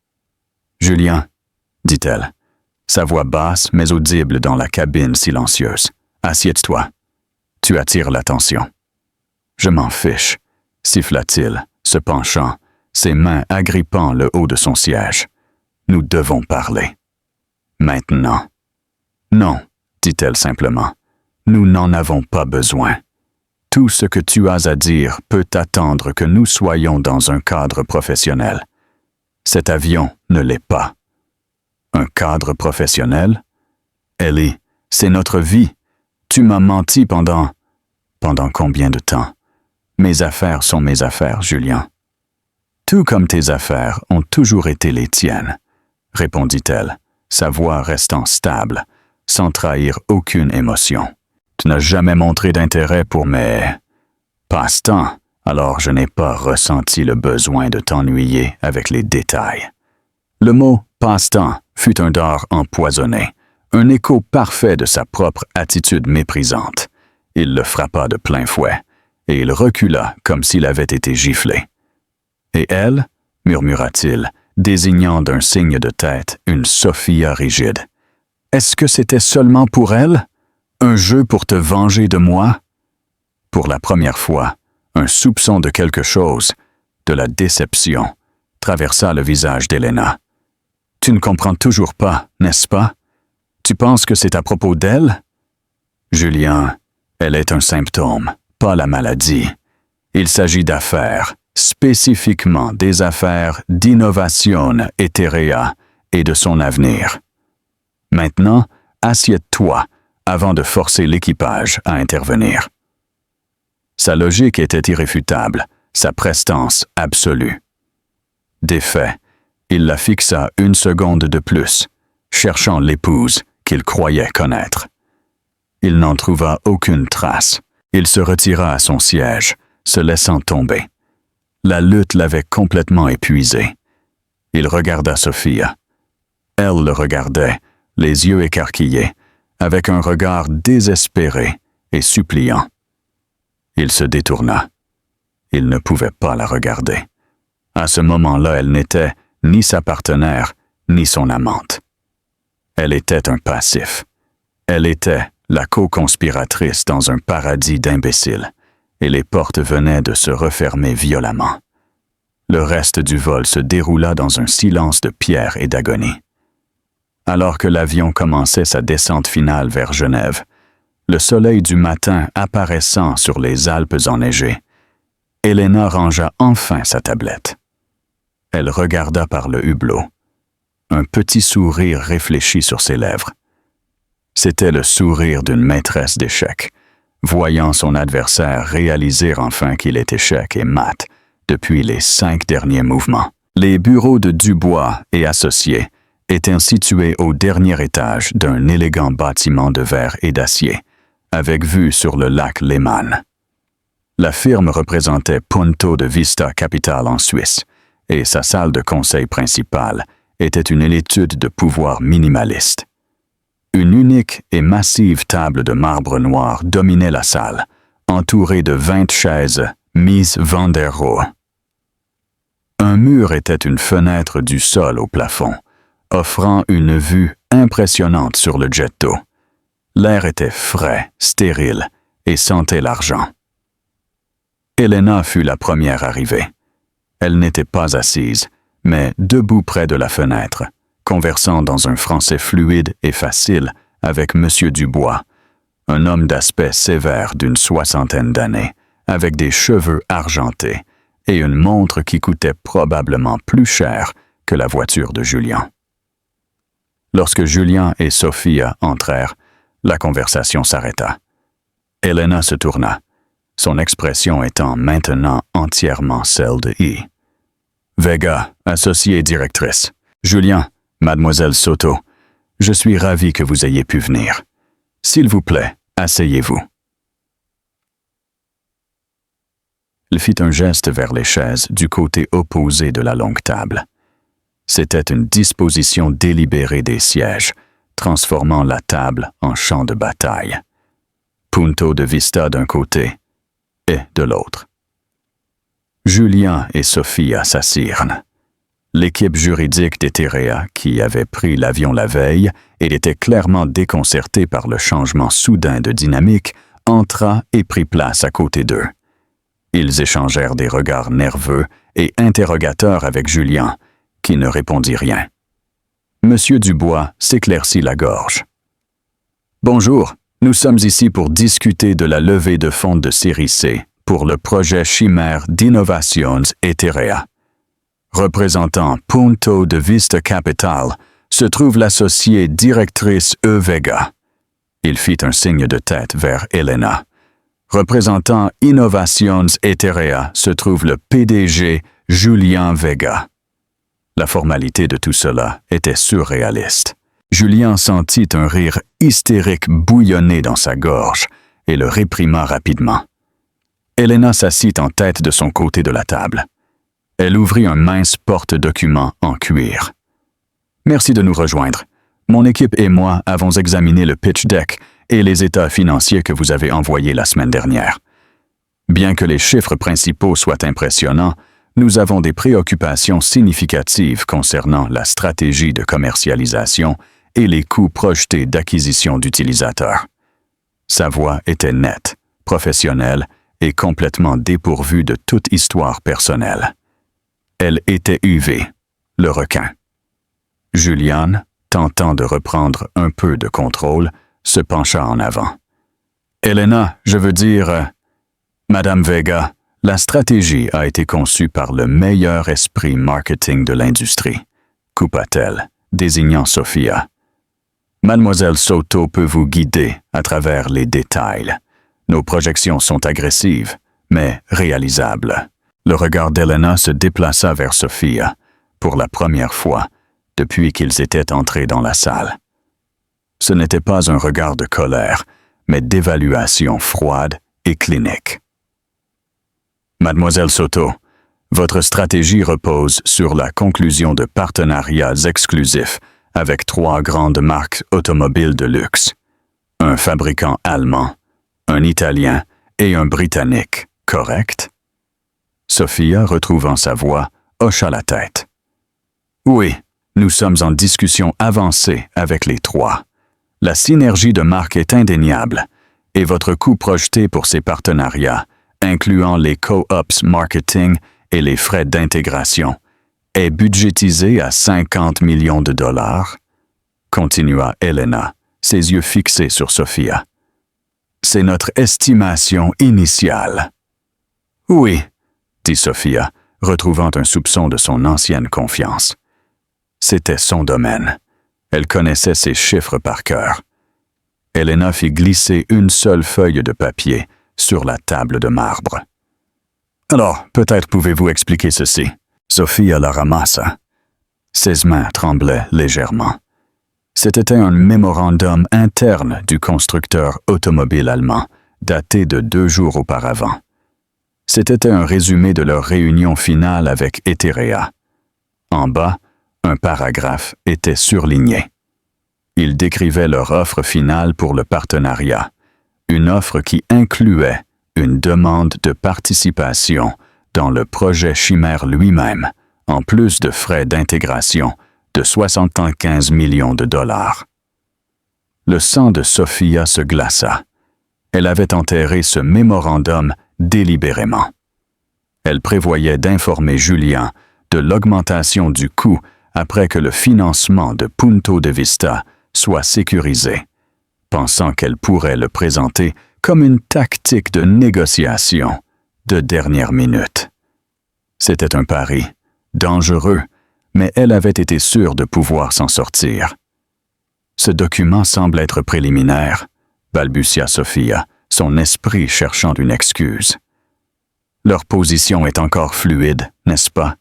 « Julien, » dit-elle, sa voix basse mais audible dans la cabine silencieuse. « Assieds-toi. Tu attires l'attention. »« Je m'en fiche, » siffla-t-il, se penchant, ses mains agrippant le haut de son siège. « Nous devons parler. Maintenant. »« Non, » dit-elle simplement. « Nous n'en avons pas besoin. Tout ce que tu as à dire peut attendre que nous soyons dans un cadre professionnel. Cet avion ne l'est pas. » Un cadre professionnel? Ellie, c'est notre vie. Tu m'as menti pendant... Pendant combien de temps? Mes affaires sont mes affaires, Julien. Tout comme tes affaires ont toujours été les tiennes, répondit-elle, sa voix restant stable, sans trahir aucune émotion. Tu n'as jamais montré d'intérêt pour mes passe-temps, alors je n'ai pas ressenti le besoin de t'ennuyer avec les détails. Le mot « passe-temps » fut un dard empoisonné, un écho parfait de sa propre attitude méprisante. Il le frappa de plein fouet, et il recula comme s'il avait été giflé. « Et elle » murmura-t-il, désignant d'un signe de tête une Sophia rigide. « Est-ce que c'était seulement pour elle? Un jeu pour te venger de moi? » Pour la première fois, un soupçon de quelque chose, de la déception, traversa le visage d'Helena. « Tu ne comprends toujours pas, n'est-ce pas? Tu penses que c'est à propos d'elle? » « Julien, elle est un symptôme, pas la maladie. Il s'agit d'affaires, spécifiquement des affaires d'Innovation Eterea et de son avenir. Maintenant, assieds-toi avant de forcer l'équipage à intervenir. » Sa logique était irréfutable, sa prestance absolue. D'effet, il la fixa 1 seconde de plus, cherchant l'épouse qu'il croyait connaître. Il n'en trouva aucune trace. Il se retira à son siège, se laissant tomber. La lutte l'avait complètement épuisé. Il regarda Sophia. Elle le regardait, les yeux écarquillés, avec un regard désespéré et suppliant. Il se détourna. Il ne pouvait pas la regarder. À ce moment-là, elle n'était ni sa partenaire, ni son amante. Elle était un passif. Elle était la co-conspiratrice dans un paradis d'imbéciles, et les portes venaient de se refermer violemment. Le reste du vol se déroula dans un silence de pierre et d'agonie. Alors que l'avion commençait sa descente finale vers Genève, le soleil du matin apparaissant sur les Alpes enneigées, Helena rangea enfin sa tablette. Elle regarda par le hublot. Un petit sourire réfléchi sur ses lèvres. C'était le sourire d'une maîtresse d'échecs, voyant son adversaire réaliser enfin qu'il est échec et mat depuis les 5 derniers mouvements. Les bureaux de Dubois et Associés étaient situés au dernier étage d'un élégant bâtiment de verre et d'acier, avec vue sur le lac Lehmann. La firme représentait Punto de Vista Capital en Suisse, et sa salle de conseil principale était une étude de pouvoir minimaliste. Une unique et massive table de marbre noir dominait la salle, entourée de 20 chaises mises van der Rohe. Un mur était une fenêtre du sol au plafond, offrant une vue impressionnante sur le jet d'eau. L'air était frais, stérile et sentait l'argent. Elena fut la première arrivée. Elle n'était pas assise, mais debout près de la fenêtre, conversant dans un français fluide et facile avec M. Dubois, un homme d'aspect sévère d'une 60aine d'années, avec des cheveux argentés et une montre qui coûtait probablement plus cher que la voiture de Julien. Lorsque Julien et Sophia entrèrent, la conversation s'arrêta. Elena se tourna, son expression étant maintenant entièrement celle de I. Vega, associée directrice. Julien, mademoiselle Soto, je suis ravi que vous ayez pu venir. S'il vous plaît, asseyez-vous. Il fit un geste vers les chaises du côté opposé de la longue table. C'était une disposition délibérée des sièges, transformant la table en champ de bataille. Punto de Vista d'un côté et de l'autre. Julien et Sophia s'assirent. L'équipe juridique d'Eterea, qui avait pris l'avion la veille et était clairement déconcertée par le changement soudain de dynamique, entra et prit place à côté d'eux. Ils échangèrent des regards nerveux et interrogateurs avec Julien, qui ne répondit rien. Monsieur Dubois s'éclaircit la gorge. « Bonjour, nous sommes ici pour discuter de la levée de fonds de série C pour le projet Chimère d'Innovations Eterea. Représentant Punto de Vista Capital se trouve l'associée directrice E. Vega. » Il fit un signe de tête vers Elena. Représentant Innovations Eterea se trouve le PDG Julien Vega. La formalité de tout cela était surréaliste. Julien sentit un rire hystérique bouillonner dans sa gorge et le réprima rapidement. Elena s'assit en tête de son côté de la table. Elle ouvrit un mince porte-document en cuir. « Merci de nous rejoindre. Mon équipe et moi avons examiné le pitch deck et les états financiers que vous avez envoyés la semaine dernière. Bien que les chiffres principaux soient impressionnants, nous avons des préoccupations significatives concernant la stratégie de commercialisation et les coûts projetés d'acquisition d'utilisateurs. » Sa voix était nette, professionnelle et complètement dépourvue de toute histoire personnelle. Elle était UV, le requin. Juliane, tentant de reprendre un peu de contrôle, se pencha en avant. « Elena, je veux dire, Madame Vega, la stratégie a été conçue par le meilleur esprit marketing de l'industrie, coupa-t-elle, désignant Sophia. Mademoiselle Soto peut vous guider à travers les détails. Nos projections sont agressives, mais réalisables. » Le regard d'Elena se déplaça vers Sophia, pour la première fois depuis qu'ils étaient entrés dans la salle. Ce n'était pas un regard de colère, mais d'évaluation froide et clinique. Mademoiselle Soto, votre stratégie repose sur la conclusion de partenariats exclusifs avec 3 grandes marques automobiles de luxe, un fabricant allemand, un Italien et un Britannique, correct? Sophia, retrouvant sa voix, hocha la tête. « Oui, nous sommes en discussion avancée avec les 3. La synergie de marque est indéniable, et votre coût projeté pour ces partenariats, incluant les co-ops marketing et les frais d'intégration, est budgétisé à 50 millions de dollars, continua Elena, ses yeux fixés sur Sophia. C'est notre estimation initiale. Oui, dit Sophia, retrouvant un soupçon de son ancienne confiance. C'était son domaine. Elle connaissait ses chiffres par cœur. Elena fit glisser une seule feuille de papier sur la table de marbre. « Alors, peut-être pouvez-vous expliquer ceci. » Sophia la ramassa. Ses mains tremblaient légèrement. C'était un mémorandum interne du constructeur automobile allemand, daté de 2 jours auparavant. C'était un résumé de leur réunion finale avec Etherea. En bas, un paragraphe était surligné. Il décrivait leur offre finale pour le partenariat, une offre qui incluait une demande de participation dans le projet Chimère lui-même, en plus de frais d'intégration de 75 millions de dollars. Le sang de Sophia se glaça. Elle avait enterré ce mémorandum délibérément. Elle prévoyait d'informer Julien de l'augmentation du coût après que le financement de Punto de Vista soit sécurisé, pensant qu'elle pourrait le présenter comme une tactique de négociation de dernière minute. C'était un pari, dangereux, mais elle avait été sûre de pouvoir s'en sortir. Ce document semble être préliminaire, balbutia Sophia, son esprit cherchant une excuse. Leur position est encore fluide, n'est-ce pas?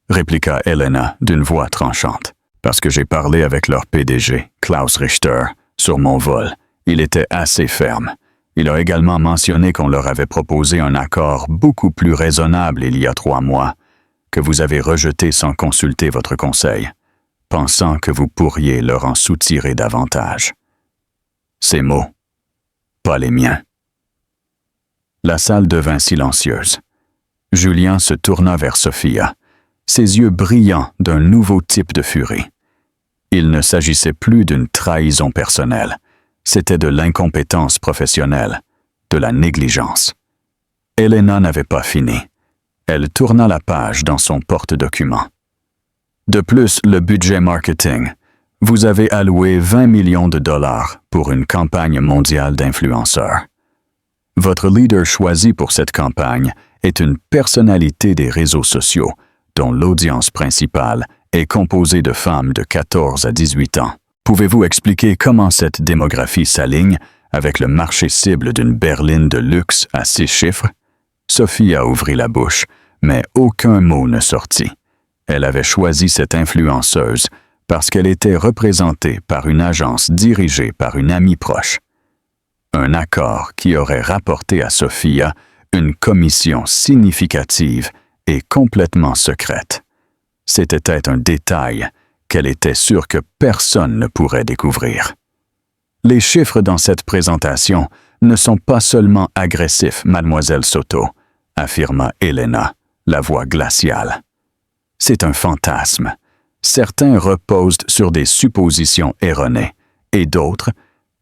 Répliqua Elena d'une voix tranchante. Parce que j'ai parlé avec leur PDG, Klaus Richter, sur mon vol. Il était assez ferme. Il a également mentionné qu'on leur avait proposé un accord beaucoup plus raisonnable il y a 3 mois, que vous avez rejeté sans consulter votre conseil, pensant que vous pourriez leur en soutirer davantage. Ces mots, pas les miens. La salle devint silencieuse. Julien se tourna vers Sophia, ses yeux brillants d'un nouveau type de furie. Il ne s'agissait plus d'une trahison personnelle, c'était de l'incompétence professionnelle, de la négligence. Elena n'avait pas fini. Elle tourna la page dans son porte-document. De plus, le budget marketing. Vous avez alloué 20 millions de dollars pour une campagne mondiale d'influenceurs. Votre leader choisi pour cette campagne est une personnalité des réseaux sociaux, dont l'audience principale est composée de femmes de 14 à 18 ans. Pouvez-vous expliquer comment cette démographie s'aligne avec le marché cible d'une berline de luxe à 6 chiffres? Sophia ouvrit la bouche, mais aucun mot ne sortit. Elle avait choisi cette influenceuse parce qu'elle était représentée par une agence dirigée par une amie proche. Un accord qui aurait rapporté à Sophia une commission significative et complètement secrète. C'était un détail qu'elle était sûre que personne ne pourrait découvrir. Les chiffres dans cette présentation ne sont pas seulement agressifs, mademoiselle Soto, affirma Elena, la voix glaciale. C'est un fantasme. Certains reposent sur des suppositions erronées, et d'autres,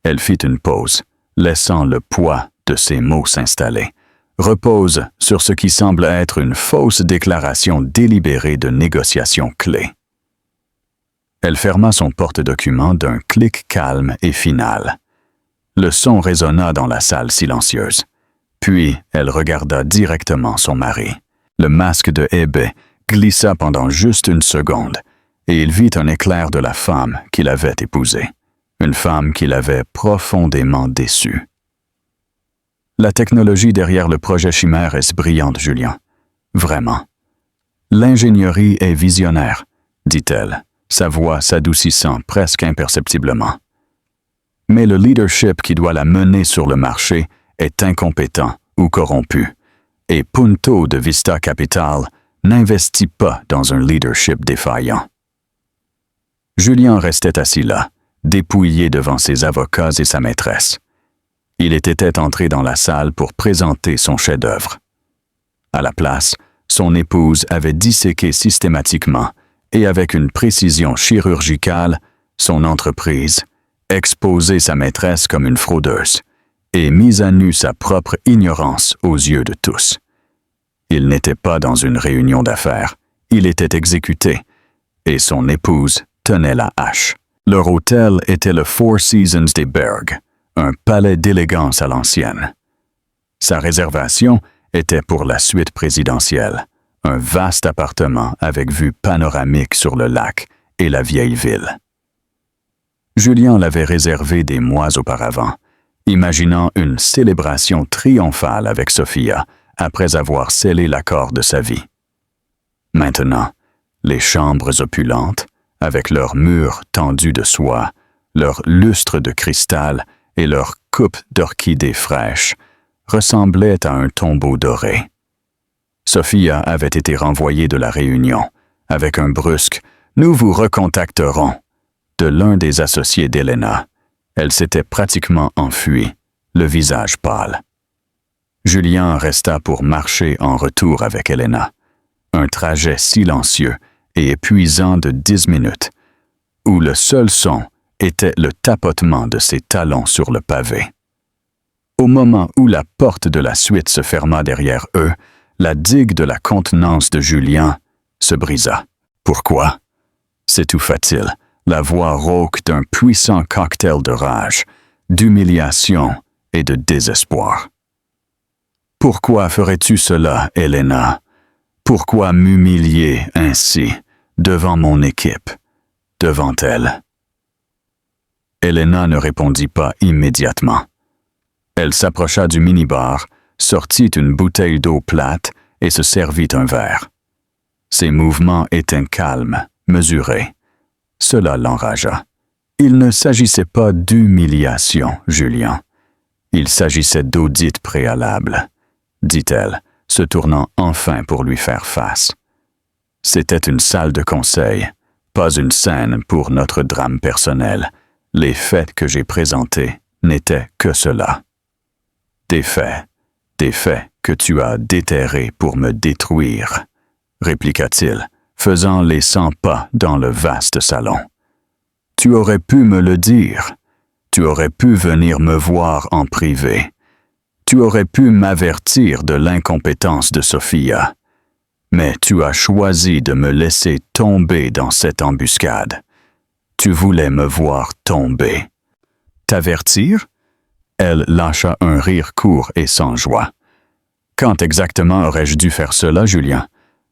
elle fit une pause, laissant le poids de ses mots s'installer, reposent sur ce qui semble être une fausse déclaration délibérée de négociation clé. Elle ferma son porte-document d'un clic calme et final. Le son résonna dans la salle silencieuse. Puis, elle regarda directement son mari. Le masque de ébé glissa pendant juste une seconde, et il vit un éclair de la femme qu'il avait épousée. Une femme qui l'avait profondément déçu. La technologie derrière le projet Chimère est brillante, Julien. Vraiment. L'ingénierie est visionnaire, dit-elle, sa voix s'adoucissant presque imperceptiblement. Mais le leadership qui doit la mener sur le marché est incompétent ou corrompu, et Punto de Vista Capital n'investit pas dans un leadership défaillant. Julien restait assis là, dépouillé devant ses avocats et sa maîtresse. Il était entré dans la salle pour présenter son chef-d'œuvre. À la place, son épouse avait disséqué systématiquement et avec une précision chirurgicale son entreprise, exposé sa maîtresse comme une fraudeuse et mis à nu sa propre ignorance aux yeux de tous. Il n'était pas dans une réunion d'affaires, il était exécuté, et son épouse tenait la hache. Leur hôtel était le Four Seasons des Bergs, un palais d'élégance à l'ancienne. Sa réservation était pour la suite présidentielle, un vaste appartement avec vue panoramique sur le lac et la vieille ville. Julien l'avait réservé des mois auparavant, imaginant une célébration triomphale avec Sophia après avoir scellé l'accord de sa vie. Maintenant, les chambres opulentes, avec leurs murs tendus de soie, leurs lustres de cristal et leurs coupes d'orchidées fraîches, ressemblaient à un tombeau doré. Sophia avait été renvoyée de la réunion, avec un brusque « Nous vous recontacterons » de l'un des associés d'Elena. Elle s'était pratiquement enfuie, le visage pâle. Julien resta pour marcher en retour avec Elena. Un trajet silencieux et épuisant de 10 minutes, où le seul son était le tapotement de ses talons sur le pavé. Au moment où la porte de la suite se ferma derrière eux, la digue de la contenance de Julien se brisa. Pourquoi? S'étouffa-t-il, la voix rauque d'un puissant cocktail de rage, d'humiliation et de désespoir. Pourquoi ferais-tu cela, Elena? Pourquoi m'humilier ainsi, devant mon équipe, devant elle? Elena ne répondit pas immédiatement. Elle s'approcha du minibar, sortit une bouteille d'eau plate et se servit un verre. Ses mouvements étaient calmes, mesurés. Cela l'enragea. Il ne s'agissait pas d'humiliation, Julien. Il s'agissait d'audit préalable, dit-elle, se tournant enfin pour lui faire face. C'était une salle de conseil, pas une scène pour notre drame personnel. Les faits que j'ai présentés n'étaient que cela. Des faits que tu as déterrés pour me détruire, répliqua-t-il, faisant les 100 pas dans le vaste salon. Tu aurais pu me le dire. Tu aurais pu venir me voir en privé. Tu aurais pu m'avertir de l'incompétence de Sophia. Mais tu as choisi de me laisser tomber dans cette embuscade. Tu voulais me voir tomber. T'avertir? Elle lâcha un rire court et sans joie. Quand exactement aurais-je dû faire cela, Julien?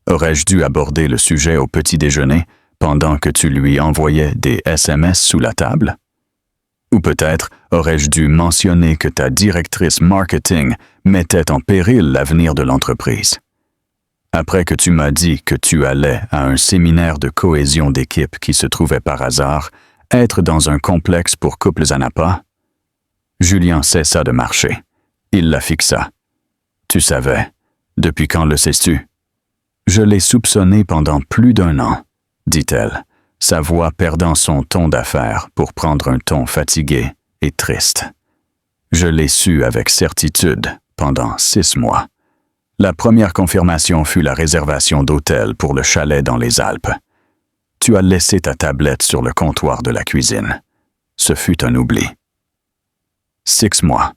Aurais-je dû aborder le sujet au petit déjeuner pendant que tu lui envoyais des SMS sous la table? Ou peut-être aurais-je dû mentionner que ta directrice marketing mettait en péril l'avenir de l'entreprise? Après que tu m'as dit que tu allais à un séminaire de cohésion d'équipe qui se trouvait par hasard être dans un complexe pour couples à Napa? Julien cessa de marcher. Il la fixa. Tu savais. Depuis quand le sais-tu? Je l'ai soupçonné pendant plus d'1 an, dit-elle, sa voix perdant son ton d'affaire pour prendre un ton fatigué et triste. Je l'ai su avec certitude pendant 6 mois. La première confirmation fut la réservation d'hôtel pour le chalet dans les Alpes. Tu as laissé ta tablette sur le comptoir de la cuisine. Ce fut un oubli. 6 mois.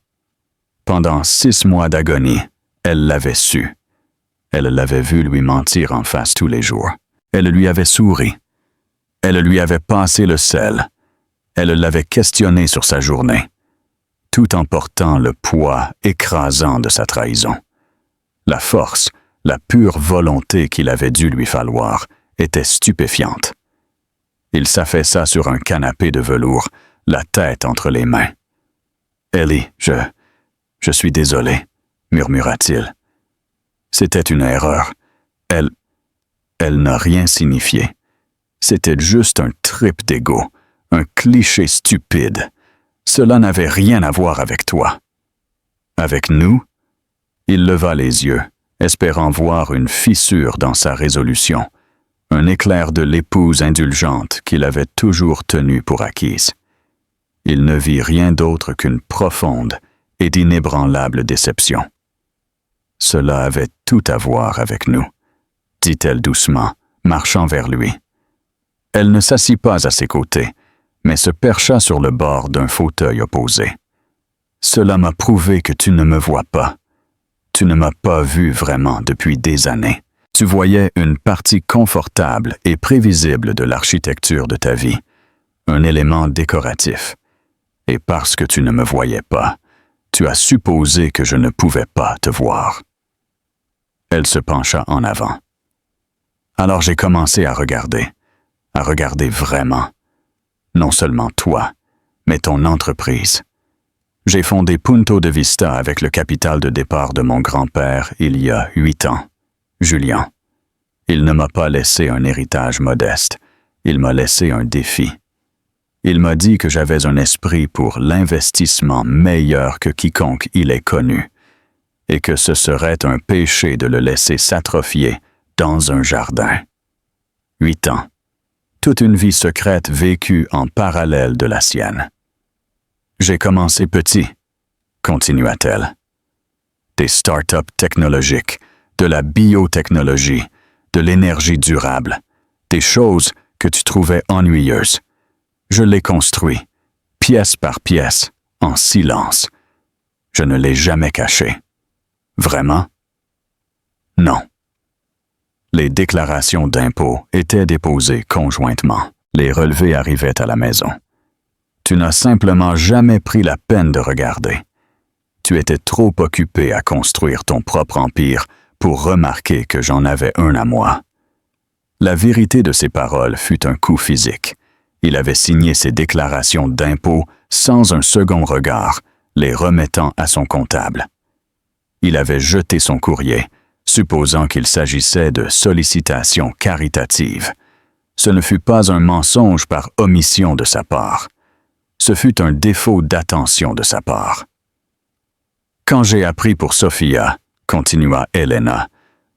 Pendant 6 mois d'agonie, elle l'avait su. Elle l'avait vu lui mentir en face tous les jours. Elle lui avait souri. Elle lui avait passé le sel. Elle l'avait questionné sur sa journée, tout en portant le poids écrasant de sa trahison. La force, la pure volonté qu'il avait dû lui falloir, était stupéfiante. Il s'affaissa sur un canapé de velours, la tête entre les mains. « Ellie, je suis désolé, » murmura-t-il. C'était une erreur. Elle n'a rien signifié. C'était juste un trip d'ego, un cliché stupide. Cela n'avait rien à voir avec toi. Avec nous? Il leva les yeux, espérant voir une fissure dans sa résolution, un éclair de l'épouse indulgente qu'il avait toujours tenue pour acquise. Il ne vit rien d'autre qu'une profonde et d'inébranlable déception. Cela avait tout à voir avec nous, dit-elle doucement, marchant vers lui. Elle ne s'assit pas à ses côtés, mais se percha sur le bord d'un fauteuil opposé. Cela m'a prouvé que tu ne me vois pas. Tu ne m'as pas vu vraiment depuis des années. Tu voyais une partie confortable et prévisible de l'architecture de ta vie, un élément décoratif. Et parce que tu ne me voyais pas, tu as supposé que je ne pouvais pas te voir. Elle se pencha en avant. Alors j'ai commencé à regarder vraiment. Non seulement toi, mais ton entreprise. J'ai fondé Punto de Vista avec le capital de départ de mon grand-père il y a 8 ans. Julian. Il ne m'a pas laissé un héritage modeste, il m'a laissé un défi. Il m'a dit que j'avais un esprit pour l'investissement meilleur que quiconque il ait connu, et que ce serait un péché de le laisser s'atrophier dans un jardin. 8 ans. Toute une vie secrète vécue en parallèle de la sienne. J'ai commencé petit, continua-t-elle. Des start-up technologiques, de la biotechnologie, de l'énergie durable, des choses que tu trouvais ennuyeuses. Je l'ai construit, pièce par pièce, en silence. Je ne l'ai jamais caché. Vraiment? Non. Les déclarations d'impôts étaient déposées conjointement. Les relevés arrivaient à la maison. Tu n'as simplement jamais pris la peine de regarder. Tu étais trop occupé à construire ton propre empire pour remarquer que j'en avais un à moi. La vérité de ses paroles fut un coup physique. Il avait signé ses déclarations d'impôts sans un second regard, les remettant à son comptable. Il avait jeté son courrier, supposant qu'il s'agissait de sollicitations caritatives. Ce ne fut pas un mensonge par omission de sa part. Ce fut un défaut d'attention de sa part. Quand j'ai appris pour Sophia, continua Elena,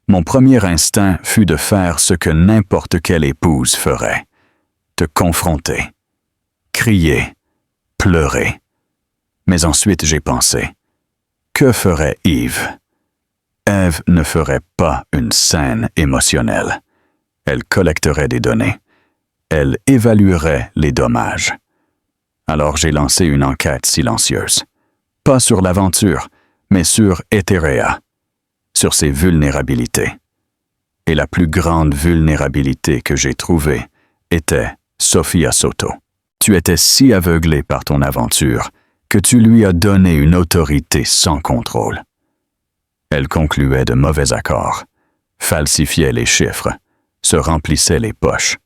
mon premier instinct fut de faire ce que n'importe quelle épouse ferait. Te confronter, crier, pleurer. Mais ensuite j'ai pensé, que ferait Yves? Ève ne ferait pas une scène émotionnelle. Elle collecterait des données. Elle évaluerait les dommages. Alors j'ai lancé une enquête silencieuse. Pas sur l'aventure, mais sur Etherea, sur ses vulnérabilités. Et la plus grande vulnérabilité que j'ai trouvée était Sophia Soto. Tu étais si aveuglé par ton aventure que tu lui as donné une autorité sans contrôle. Elle concluait de mauvais accords, falsifiait les chiffres, se remplissait les poches.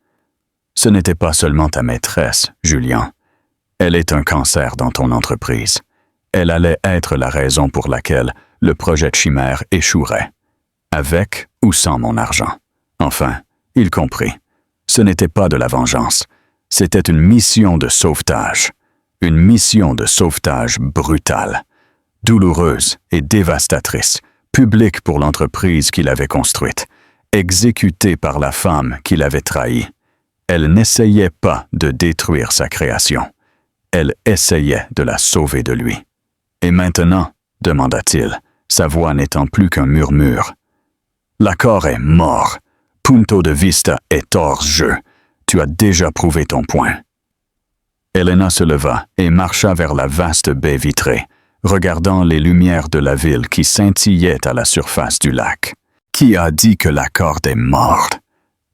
Ce n'était pas seulement ta maîtresse, Julian. Elle est un cancer dans ton entreprise. Elle allait être la raison pour laquelle le projet de chimère échouerait, avec ou sans mon argent. Enfin, il comprit. Ce n'était pas de la vengeance, c'était une mission de sauvetage. Une mission de sauvetage brutale, douloureuse et dévastatrice, publique pour l'entreprise qu'il avait construite, exécutée par la femme qu'il avait trahie. Elle n'essayait pas de détruire sa création. Elle essayait de la sauver de lui. Et maintenant, demanda-t-il, sa voix n'étant plus qu'un murmure. L'accord est mort. Punto de Vista est hors jeu. Tu as déjà prouvé ton point. Elena se leva et marcha vers la vaste baie vitrée, regardant les lumières de la ville qui scintillaient à la surface du lac. « Qui a dit que l'accord est mort ?»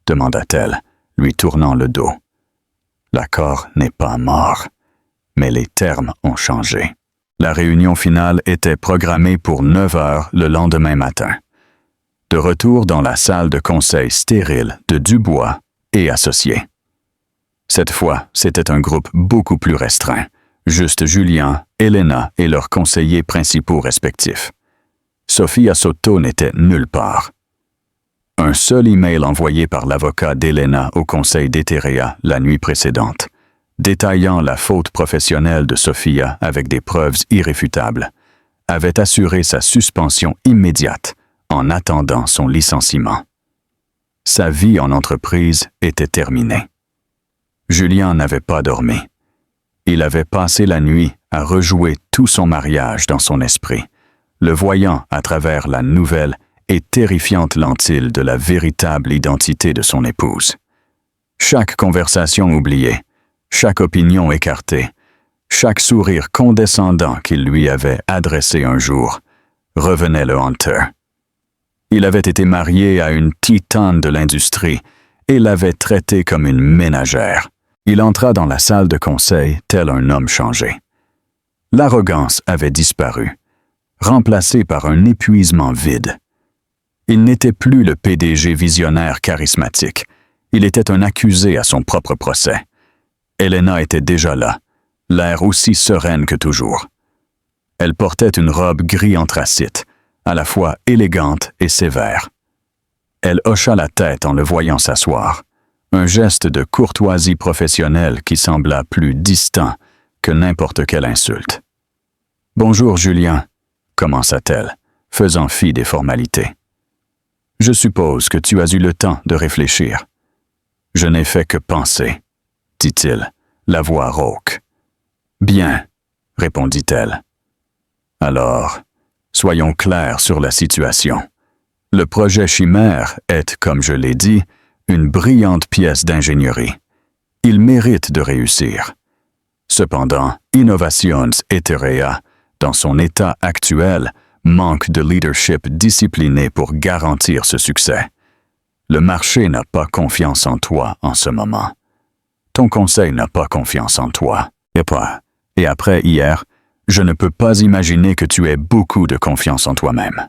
demanda-t-elle, lui tournant le dos. « L'accord n'est pas mort, mais les termes ont changé. » La réunion finale était programmée pour 9 heures le lendemain matin. De retour dans la salle de conseil stérile de Dubois et associés. Cette fois, c'était un groupe beaucoup plus restreint, juste Julian, Elena et leurs conseillers principaux respectifs. Sophia Soto n'était nulle part. Un seul email envoyé par l'avocat d'Elena au conseil d'Etherea la nuit précédente, détaillant la faute professionnelle de Sophia avec des preuves irréfutables, avait assuré sa suspension immédiate en attendant son licenciement. Sa vie en entreprise était terminée. Julian n'avait pas dormi. Il avait passé la nuit à rejouer tout son mariage dans son esprit, le voyant à travers la nouvelle et terrifiante lentille de la véritable identité de son épouse. Chaque conversation oubliée, chaque opinion écartée, chaque sourire condescendant qu'il lui avait adressé un jour, revenait le hanter. Il avait été marié à une titane de l'industrie et l'avait traitée comme une ménagère. Il entra dans la salle de conseil tel un homme changé. L'arrogance avait disparu, remplacée par un épuisement vide. Il n'était plus le PDG visionnaire charismatique, il était un accusé à son propre procès. Elena était déjà là, l'air aussi sereine que toujours. Elle portait une robe gris anthracite, à la fois élégante et sévère. Elle hocha la tête en le voyant s'asseoir, un geste de courtoisie professionnelle qui sembla plus distant que n'importe quelle insulte. « Bonjour, Julien », commença-t-elle, faisant fi des formalités. « Je suppose que tu as eu le temps de réfléchir. »« Je n'ai fait que penser, » dit-il, la voix rauque. « Bien, » répondit-elle. « Alors, soyons clairs sur la situation. Le projet Chimère est, comme je l'ai dit, une brillante pièce d'ingénierie. Il mérite de réussir. Cependant, Innovations Eterea, dans son état actuel, manque de leadership discipliné pour garantir ce succès. Le marché n'a pas confiance en toi en ce moment. Ton conseil n'a pas confiance en toi. Et après hier, je ne peux pas imaginer que tu aies beaucoup de confiance en toi-même.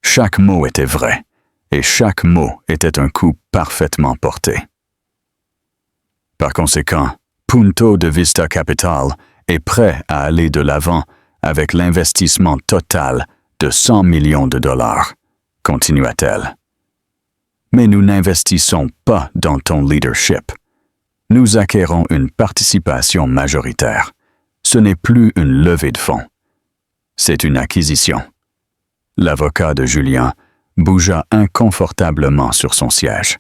Chaque mot était vrai, et chaque mot était un coup parfaitement porté. Par conséquent, Punto de Vista Capital est prêt à aller de l'avant avec l'investissement total de 100 millions de dollars, continua-t-elle. Mais nous n'investissons pas dans ton leadership. Nous acquérons une participation majoritaire. Ce n'est plus une levée de fonds. C'est une acquisition. L'avocat de Julien bougea inconfortablement sur son siège.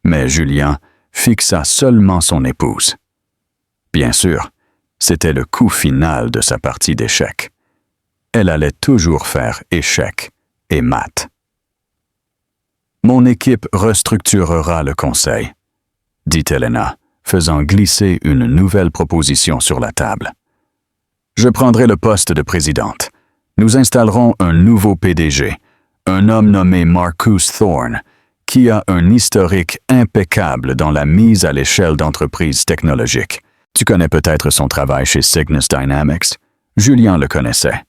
Mais Julien fixa seulement son épouse. Bien sûr, c'était le coup final de sa partie d'échecs. Elle allait toujours faire échec et mat. Mon équipe restructurera le conseil, dit Elena, faisant glisser une nouvelle proposition sur la table. Je prendrai le poste de présidente. Nous installerons un nouveau PDG, un homme nommé Marcus Thorne, qui a un historique impeccable dans la mise à l'échelle d'entreprises technologiques. Tu connais peut-être son travail chez Cygnus Dynamics. Julien le connaissait.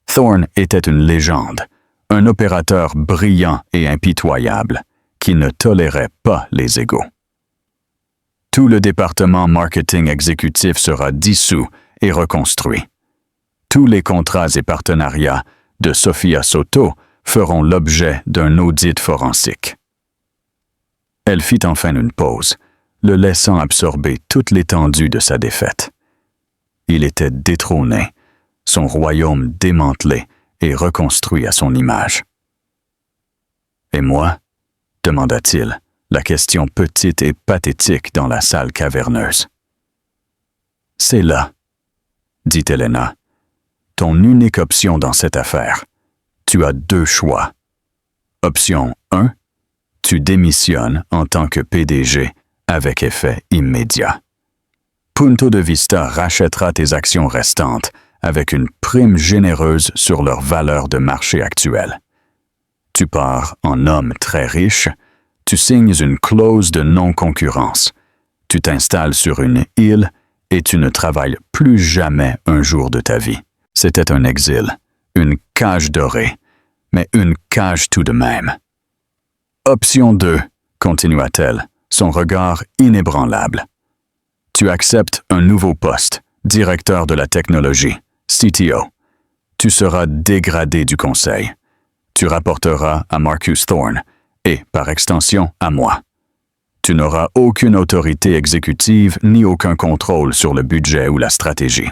Thorne était une légende, un opérateur brillant et impitoyable, qui ne tolérait pas les égaux. Tout le département marketing exécutif sera dissous et reconstruit. Tous les contrats et partenariats de Sophia Soto feront l'objet d'un audit forensique. Elle fit enfin une pause, le laissant absorber toute l'étendue de sa défaite. Il était détrôné, son royaume démantelé et reconstruit à son image. « Et moi ?» demanda-t-il, la question petite et pathétique dans la salle caverneuse. « C'est là, » dit Elena. « Ton unique option dans cette affaire. Tu as 2 choix. Option 1, tu démissionnes en tant que PDG avec effet immédiat. Punto de Vista rachètera tes actions restantes avec une prime généreuse sur leur valeur de marché actuelle. Tu pars en homme très riche, tu signes une clause de non-concurrence, tu t'installes sur une île et tu ne travailles plus jamais un jour de ta vie. C'était un exil, une cage dorée, mais une cage tout de même. Option 2, continua-t-elle, son regard inébranlable. Tu acceptes un nouveau poste, directeur de la technologie, CTO. Tu seras dégradé du conseil. Tu rapporteras à Marcus Thorne et, par extension, à moi. Tu n'auras aucune autorité exécutive ni aucun contrôle sur le budget ou la stratégie.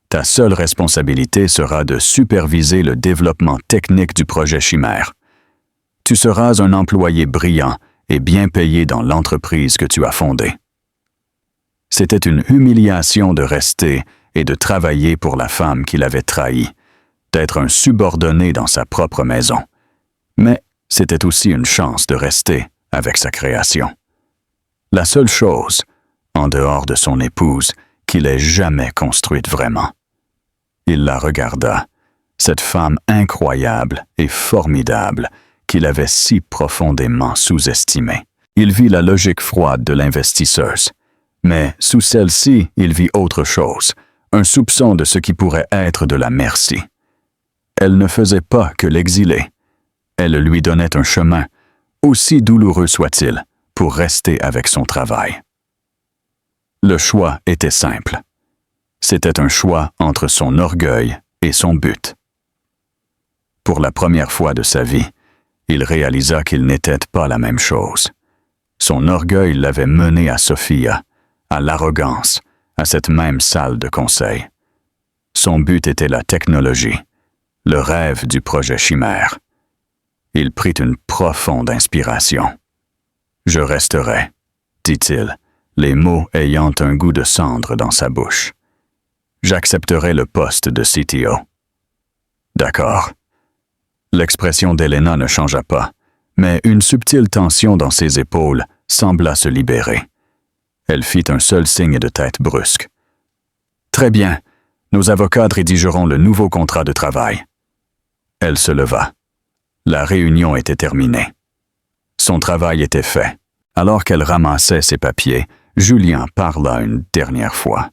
Ta seule responsabilité sera de superviser le développement technique du projet Chimère. Tu seras un employé brillant et bien payé dans l'entreprise que tu as fondée. C'était une humiliation de rester et de travailler pour la femme qui l'avait trahi, d'être un subordonné dans sa propre maison. Mais c'était aussi une chance de rester avec sa création. La seule chose, en dehors de son épouse, qu'il ait jamais construite vraiment. Il la regarda, cette femme incroyable et formidable qu'il avait si profondément sous-estimée. Il vit la logique froide de l'investisseuse, mais sous celle-ci, il vit autre chose, un soupçon de ce qui pourrait être de la merci. Elle ne faisait pas que l'exiler. Elle lui donnait un chemin, aussi douloureux soit-il, pour rester avec son travail. Le choix était simple. C'était un choix entre son orgueil et son but. Pour la première fois de sa vie, il réalisa qu'ils n'étaient pas la même chose. Son orgueil l'avait mené à Sophia, à l'arrogance, à cette même salle de conseil. Son but était la technologie, le rêve du projet Chimère. Il prit une profonde inspiration. « Je resterai », dit-il, les mots ayant un goût de cendre dans sa bouche. « J'accepterai le poste de CTO. » « D'accord. » L'expression d'Helena ne changea pas, mais une subtile tension dans ses épaules sembla se libérer. Elle fit un seul signe de tête brusque. « Très bien, nos avocats rédigeront le nouveau contrat de travail. » Elle se leva. La réunion était terminée. Son travail était fait. Alors qu'elle ramassait ses papiers, Julien parla une dernière fois.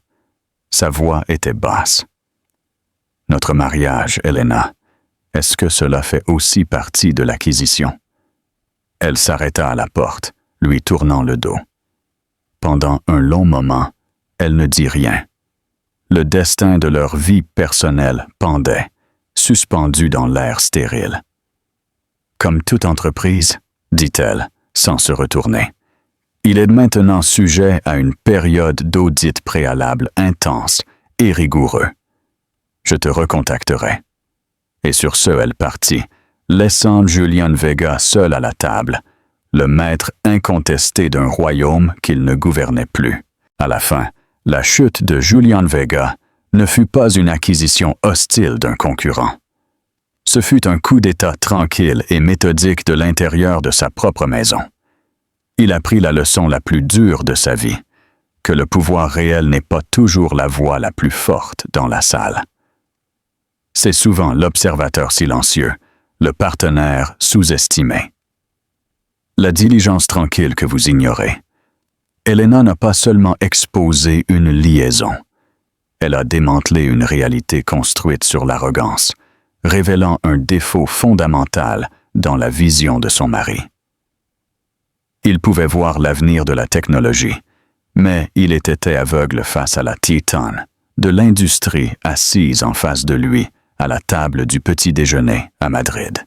Sa voix était basse. « Notre mariage, Helena, est-ce que cela fait aussi partie de l'acquisition? » Elle s'arrêta à la porte, lui tournant le dos. Pendant un long moment, elle ne dit rien. Le destin de leur vie personnelle pendait, suspendu dans l'air stérile. « Comme toute entreprise, dit-elle, sans se retourner, il est maintenant sujet à une période d'audit préalable intense et rigoureux. Je te recontacterai. » Et sur ce, elle partit, laissant Julian Vega seul à la table, le maître incontesté d'un royaume qu'il ne gouvernait plus. À la fin, la chute de Julian Vega ne fut pas une acquisition hostile d'un concurrent. Ce fut un coup d'État tranquille et méthodique de l'intérieur de sa propre maison. Il apprit la leçon la plus dure de sa vie, que le pouvoir réel n'est pas toujours la voix la plus forte dans la salle. C'est souvent l'observateur silencieux, le partenaire sous-estimé. La diligence tranquille que vous ignorez. Helena n'a pas seulement exposé une liaison. Elle a démantelé une réalité construite sur l'arrogance, révélant un défaut fondamental dans la vision de son mari. Il pouvait voir l'avenir de la technologie, mais il était aveugle face à la titane de l'industrie assise en face de lui à la table du petit déjeuner à Madrid.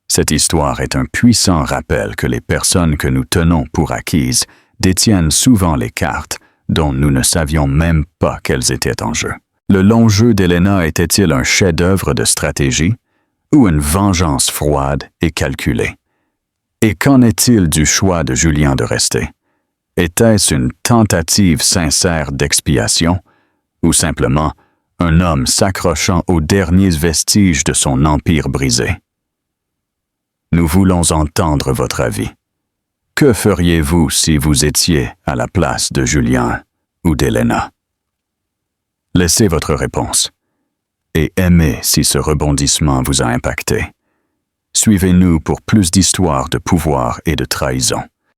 Cette histoire est un puissant rappel que les personnes que nous tenons pour acquises détiennent souvent les cartes dont nous ne savions même pas qu'elles étaient en jeu. Le long jeu d'Helena était-il un chef-d'œuvre de stratégie ou une vengeance froide et calculée? Et qu'en est-il du choix de Julien de rester? Était-ce une tentative sincère d'expiation ou simplement un homme s'accrochant aux derniers vestiges de son empire brisé? Nous voulons entendre votre avis. Que feriez-vous si vous étiez à la place de Julien ou d'Helena? Laissez votre réponse et aimez si ce rebondissement vous a impacté. Suivez-nous pour plus d'histoires de pouvoir et de trahison.